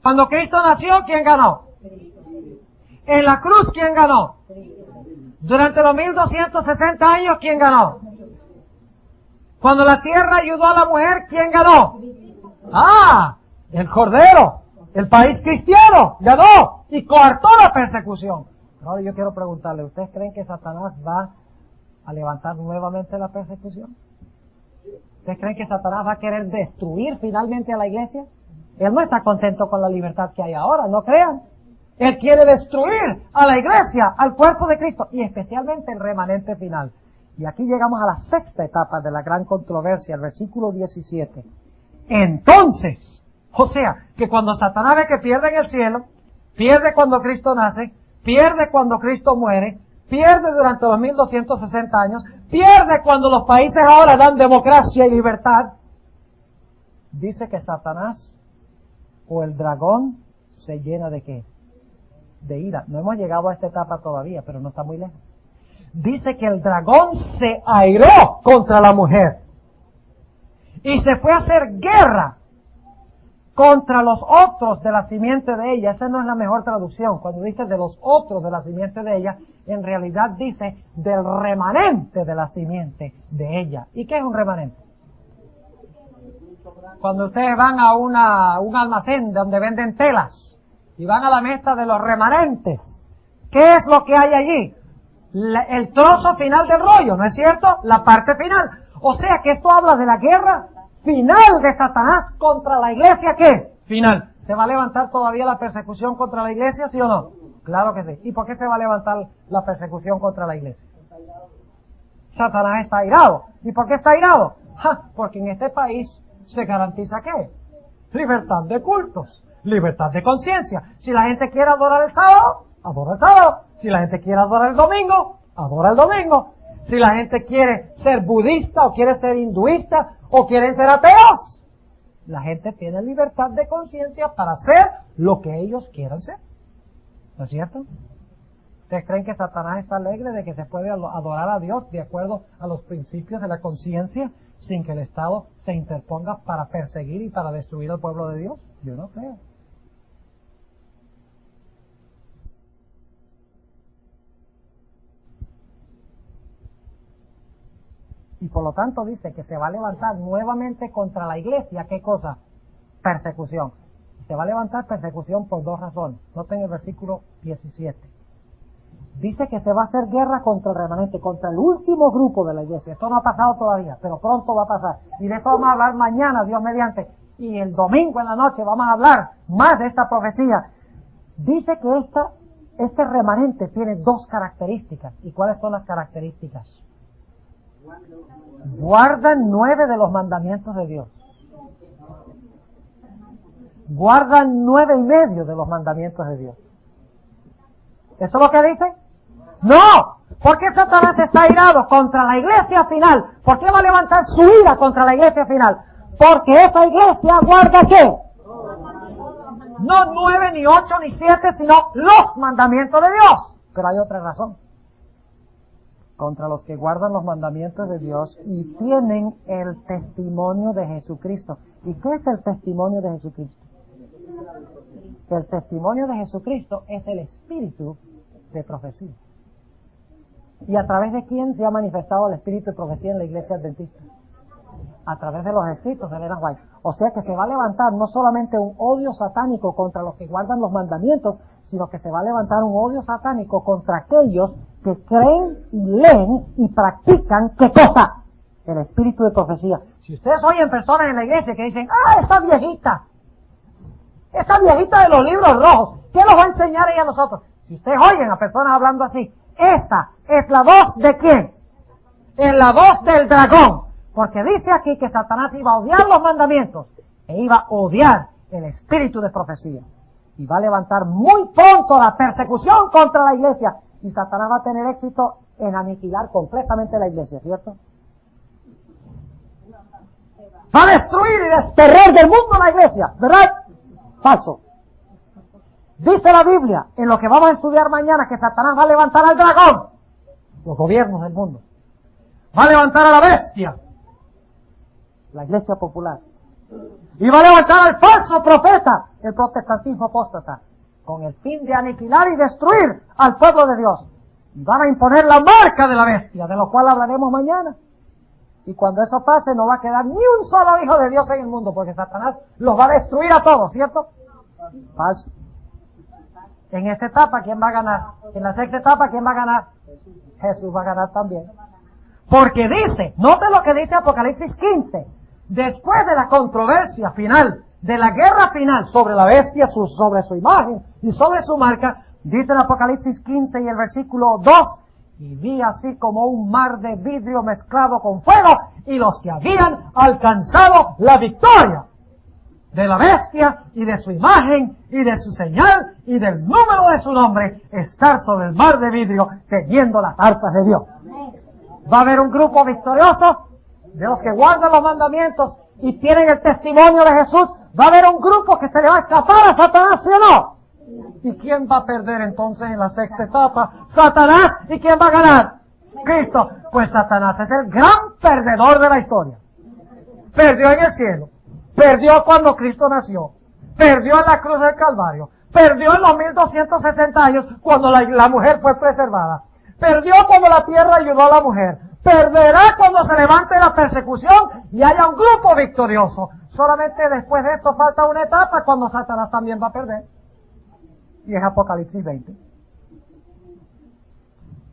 Cuando Cristo nació, ¿quién ganó? En la cruz, ¿quién ganó? Durante los 1260 años, ¿quién ganó? Cuando la tierra ayudó a la mujer, ¿quién ganó? El Cordero, el país cristiano, ganó y coartó la persecución. Ahora yo quiero preguntarle, ¿ustedes creen que Satanás va a levantar nuevamente la persecución? ¿Ustedes creen que Satanás va a querer destruir finalmente a la iglesia? Él no está contento con la libertad que hay ahora, no crean. Él quiere destruir a la iglesia, al cuerpo de Cristo y especialmente el remanente final. Y aquí llegamos a la sexta etapa de la gran controversia, el versículo 17. Entonces, o sea, que cuando Satanás ve que pierde en el cielo, pierde cuando Cristo nace, pierde cuando Cristo muere, pierde durante los 1260 años, pierde cuando los países ahora dan democracia y libertad, dice que Satanás o el dragón se llena de ¿qué? De ira. No hemos llegado a esta etapa todavía, pero no está muy lejos. dice que el dragón se airó contra la mujer y se fue a hacer guerra contra los otros de la simiente de ella. Esa no es la mejor traducción. Cuando dice de los otros de la simiente de ella, en realidad dice del remanente de la simiente de ella. ¿Y qué es un remanente? Cuando ustedes van a un almacén donde venden telas y van a la mesa de los remanentes, ¿qué es lo que hay allí? El trozo final del rollo, ¿no es cierto? La parte final. O sea que esto habla de la guerra final de Satanás contra la iglesia. ¿Qué? Final. ¿Se va a levantar todavía la persecución contra la iglesia, sí o no? Claro que sí. ¿Y por qué se va a levantar la persecución contra la iglesia? Satanás está airado. ¿Y por qué está airado? Porque en este país se garantiza ¿qué? Libertad de cultos, libertad de conciencia. Si la gente quiere adorar el sábado, adora el sábado. Si la gente quiere adorar el domingo, adora el domingo. Si la gente quiere ser budista o quiere ser hinduista o quieren ser ateos, la gente tiene libertad de conciencia para hacer lo que ellos quieran ser. ¿No es cierto? ¿Ustedes creen que Satanás está alegre de que se puede adorar a Dios de acuerdo a los principios de la conciencia sin que el Estado se interponga para perseguir y para destruir al pueblo de Dios? Yo no creo. Y por lo tanto dice que se va a levantar nuevamente contra la iglesia. ¿Qué cosa? Persecución. Se va a levantar persecución por dos razones. Noten el versículo 17. Dice que se va a hacer guerra contra el remanente, contra el último grupo de la iglesia. Esto no ha pasado todavía, pero pronto va a pasar. Y de eso vamos a hablar mañana, Dios mediante. Y el domingo en la noche vamos a hablar más de esta profecía. Dice que este remanente tiene dos características. ¿Y cuáles son las características? Guardan 9 de los mandamientos de Dios. Guardan 9 y medio de los mandamientos de Dios. ¿Eso es lo que dice? ¡No! ¿Por qué Satanás está airado contra la iglesia final? ¿Por qué va a levantar su ira contra la iglesia final? Porque esa iglesia guarda ¿qué? No 9, ni 8, ni 7, sino los mandamientos de Dios. Pero hay otra razón. Contra los que guardan los mandamientos de Dios y tienen el testimonio de Jesucristo. ¿Y qué es el testimonio de Jesucristo? El testimonio de Jesucristo es el espíritu de profecía. ¿Y a través de quién se ha manifestado el espíritu de profecía en la iglesia adventista? A través de los escritos de Ellen White. O sea que se va a levantar no solamente un odio satánico contra los que guardan los mandamientos, sino que se va a levantar un odio satánico contra aquellos que creen y leen y practican ¿qué cosa? El espíritu de profecía. Si ustedes oyen personas en la iglesia que dicen, esta viejita de los libros rojos, ¿qué nos va a enseñar ella a nosotros? Si ustedes oyen a personas hablando así, esa es la voz de ¿quién? Es la voz del dragón. Porque dice aquí que Satanás iba a odiar los mandamientos e iba a odiar el espíritu de profecía. Y va a levantar muy pronto la persecución contra la iglesia. Y Satanás va a tener éxito en aniquilar completamente la iglesia, ¿cierto? Va a destruir y desterrar del mundo la iglesia, ¿verdad? Falso. Dice la Biblia, en lo que vamos a estudiar mañana, que Satanás va a levantar al dragón, los gobiernos del mundo. Va a levantar a la bestia, la iglesia popular. Y va a levantar al falso profeta, el protestantismo apóstata, con el fin de aniquilar y destruir al pueblo de Dios. Y van a imponer la marca de la bestia, de lo cual hablaremos mañana. Y cuando eso pase, no va a quedar ni un solo hijo de Dios en el mundo, porque Satanás los va a destruir a todos, ¿cierto? Falso. En esta etapa, ¿quién va a ganar? En la sexta etapa, ¿quién va a ganar? Jesús va a ganar también. Porque dice, note lo que dice Apocalipsis 15, después de la controversia final, de la guerra final sobre la bestia, sobre su imagen y sobre su marca, dice en Apocalipsis 15 y el versículo 2, y vi así como un mar de vidrio mezclado con fuego, y los que habían alcanzado la victoria de la bestia y de su imagen y de su señal y del número de su nombre, estar sobre el mar de vidrio teniendo las arpas de Dios. Va a haber un grupo victorioso de los que guardan los mandamientos y tienen el testimonio de Jesús. Va a haber un grupo que se le va a escapar a Satanás, ¿sí o no? ¿Y quién va a perder entonces en la sexta etapa? Satanás. ¿Y quién va a ganar? Jesucristo. Pues Satanás es el gran perdedor de la historia. Perdió en el cielo, perdió cuando Cristo nació, perdió en la cruz del Calvario, perdió en los 1260 años cuando la mujer fue preservada, perdió cuando la tierra ayudó a la mujer, perderá cuando se levante la persecución y haya un grupo victorioso. Solamente después de esto falta una etapa cuando Satanás también va a perder. Y es Apocalipsis 20.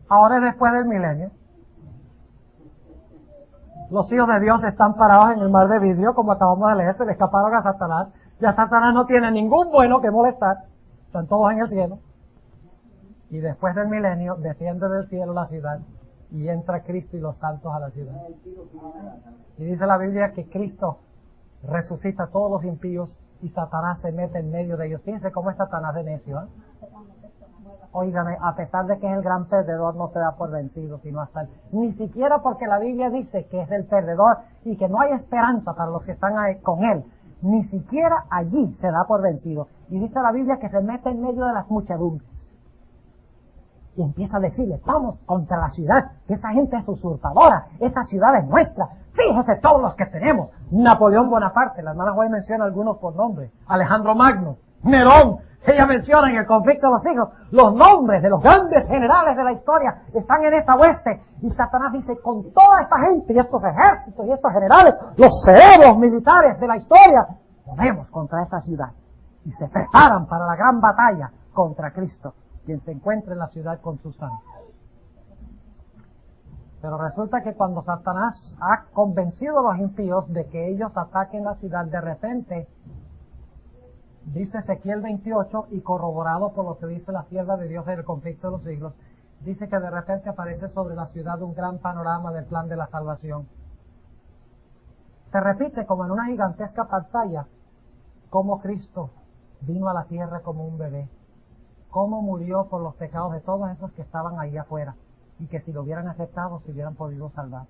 Ahora es después del milenio. Los hijos de Dios están parados en el mar de vidrio, como acabamos de leer, se le escaparon a Satanás. Ya Satanás no tiene ningún vuelo que molestar. Están todos en el cielo. Y después del milenio desciende del cielo la ciudad y entra Cristo y los santos a la ciudad. Y dice la Biblia que Cristo resucita a todos los impíos y Satanás se mete en medio de ellos. Fíjense cómo es Satanás de necio, ¿eh? Óigame, a pesar de que es el gran perdedor, no se da por vencido, sino hasta ni siquiera porque la Biblia dice que es el perdedor y que no hay esperanza para los que están ahí con él. Ni siquiera allí se da por vencido. Y dice la Biblia que se mete en medio de las muchedumbres. Y empieza a decirle, vamos contra la ciudad, que esa gente es usurpadora, esa ciudad es nuestra, fíjese todos los que tenemos. Napoleón Bonaparte, la hermana Juárez menciona algunos por nombre, Alejandro Magno, Nerón, ella menciona en el conflicto de los siglos, los nombres de los grandes generales de la historia están en esa hueste. Y Satanás dice, con toda esta gente y estos ejércitos y estos generales, los cerebros militares de la historia, podemos contra esa ciudad. Y se preparan para la gran batalla contra Cristo, quien se encuentra en la ciudad con sus santos. Pero resulta que cuando Satanás ha convencido a los impíos de que ellos ataquen la ciudad, de repente, dice Ezequiel 28, y corroborado por lo que dice la sierva de Dios en el conflicto de los siglos, dice que de repente aparece sobre la ciudad un gran panorama del plan de la salvación. Se repite como en una gigantesca pantalla cómo Cristo vino a la tierra como un bebé, cómo murió por los pecados de todos esos que estaban ahí afuera y que si lo hubieran aceptado se hubieran podido salvar.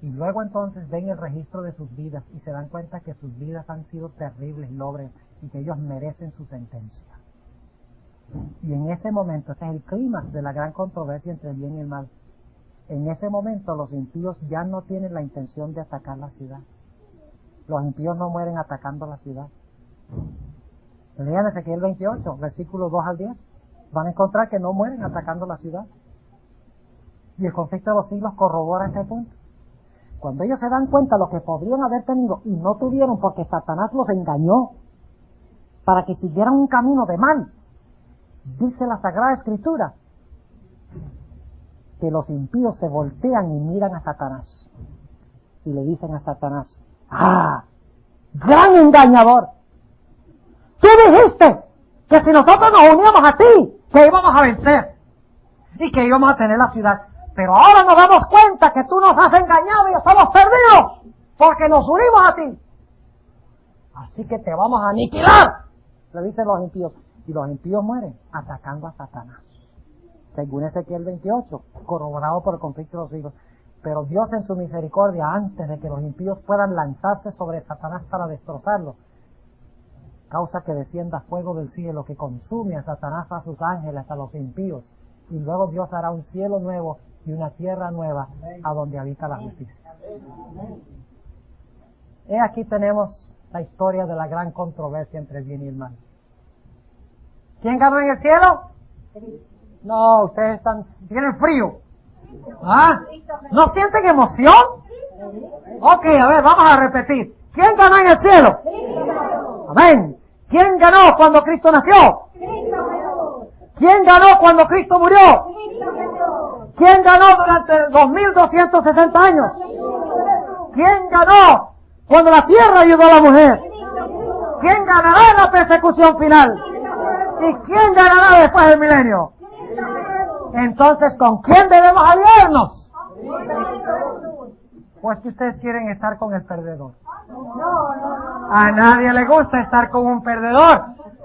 Y luego entonces ven el registro de sus vidas y se dan cuenta que sus vidas han sido terribles y lobres y que ellos merecen su sentencia. Y en ese momento, ese es el clímax de la gran controversia entre el bien y el mal. En ese momento los impíos ya no tienen la intención de atacar la ciudad. Los impíos no mueren atacando la ciudad. Lean Ezequiel 28, versículos 2 al 10. Van a encontrar que no mueren atacando la ciudad. Y el conflicto de los siglos corrobora ese punto. Cuando ellos se dan cuenta de lo que podrían haber tenido y no tuvieron porque Satanás los engañó para que siguieran un camino de mal, dice la Sagrada Escritura que los impíos se voltean y miran a Satanás y le dicen a Satanás, ¡ah! ¡Gran engañador! Tú dijiste que si nosotros nos uníamos a ti, que íbamos a vencer y que íbamos a tener la ciudad. Pero ahora nos damos cuenta que tú nos has engañado y estamos perdidos porque nos unimos a ti. Así que te vamos a aniquilar, le dicen los impíos. Y los impíos mueren atacando a Satanás. Según Ezequiel 28, corroborado por el conflicto de los siglos. Pero Dios en su misericordia, antes de que los impíos puedan lanzarse sobre Satanás para destrozarlo, causa que descienda fuego del cielo que consume a Satanás, a sus ángeles, a los impíos. Y luego Dios hará un cielo nuevo y una tierra nueva a donde habita la justicia. Aquí tenemos la historia de la gran controversia entre el bien y el mal. ¿Quién ganó en el cielo? No, ustedes tienen frío. ¿Ah? ¿No sienten emoción? Ok, a ver, vamos a repetir. ¿Quién ganó en el cielo? Amén. ¿Quién ganó cuando Cristo nació? ¿Quién ganó cuando Cristo murió? ¿Quién ganó durante 2260 años? ¿Quién ganó cuando la tierra ayudó a la mujer? ¿Quién ganará en la persecución final? ¿Y quién ganará después del milenio? Entonces, ¿con quién debemos aliarnos? Pues que ustedes quieren estar con el perdedor. A nadie le gusta estar con un perdedor.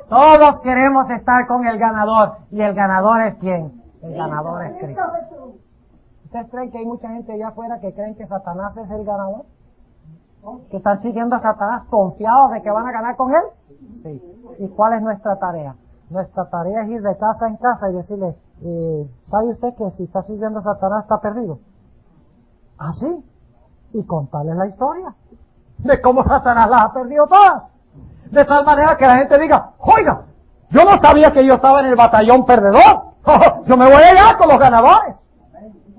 Todos queremos estar con el ganador. ¿Y el ganador es quién? El ganador es Cristo. ¿Ustedes creen que hay mucha gente allá afuera que creen que Satanás es el ganador? ¿Que están siguiendo a Satanás confiados de que van a ganar con él? Sí. ¿Y cuál es nuestra tarea? Nuestra tarea es ir de casa en casa y decirle, ¿sabe usted que si está sirviendo a Satanás está perdido? ¿Ah, sí? Y contarles la historia de cómo Satanás las ha perdido todas. De tal manera que la gente diga, oiga, yo no sabía que yo estaba en el batallón perdedor. Yo me voy allá con los ganadores.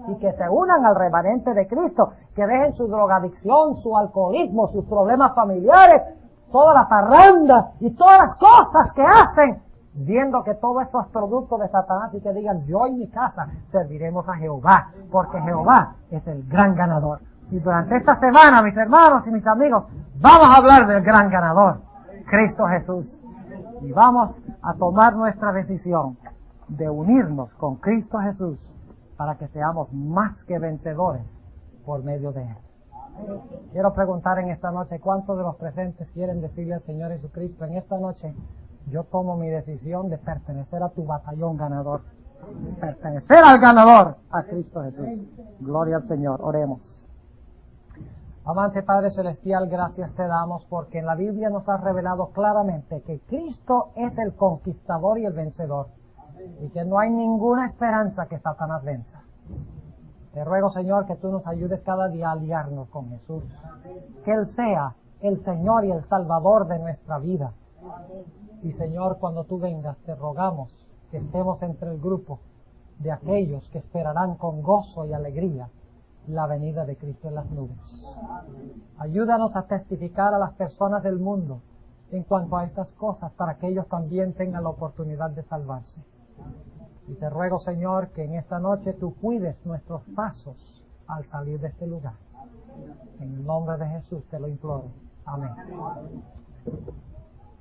Y que se unan al remanente de Cristo, que dejen su drogadicción, su alcoholismo, sus problemas familiares, toda la parranda y todas las cosas que hacen, viendo que todo esto es producto de Satanás, y que digan, yo y mi casa serviremos a Jehová, porque Jehová es el gran ganador. Y durante esta semana, mis hermanos y mis amigos, vamos a hablar del gran ganador, Cristo Jesús. Y vamos a tomar nuestra decisión de unirnos con Cristo Jesús para que seamos más que vencedores por medio de Él. Quiero preguntar en esta noche, ¿cuántos de los presentes quieren decirle al Señor Jesucristo, en esta noche yo tomo mi decisión de pertenecer a tu batallón ganador, pertenecer al ganador, a Cristo Jesús? Gloria al Señor, oremos. Amante Padre Celestial, gracias te damos porque en la Biblia nos has revelado claramente que Cristo es el conquistador y el vencedor, y que no hay ninguna esperanza que Satanás venza. Te ruego, Señor, que tú nos ayudes cada día a aliarnos con Jesús, que Él sea el Señor y el Salvador de nuestra vida. Y Señor, cuando tú vengas, te rogamos que estemos entre el grupo de aquellos que esperarán con gozo y alegría la venida de Cristo en las nubes. Ayúdanos a testificar a las personas del mundo en cuanto a estas cosas, para que ellos también tengan la oportunidad de salvarse. Y te ruego, Señor, que en esta noche tú cuides nuestros pasos al salir de este lugar. En el nombre de Jesús te lo imploro. Amén.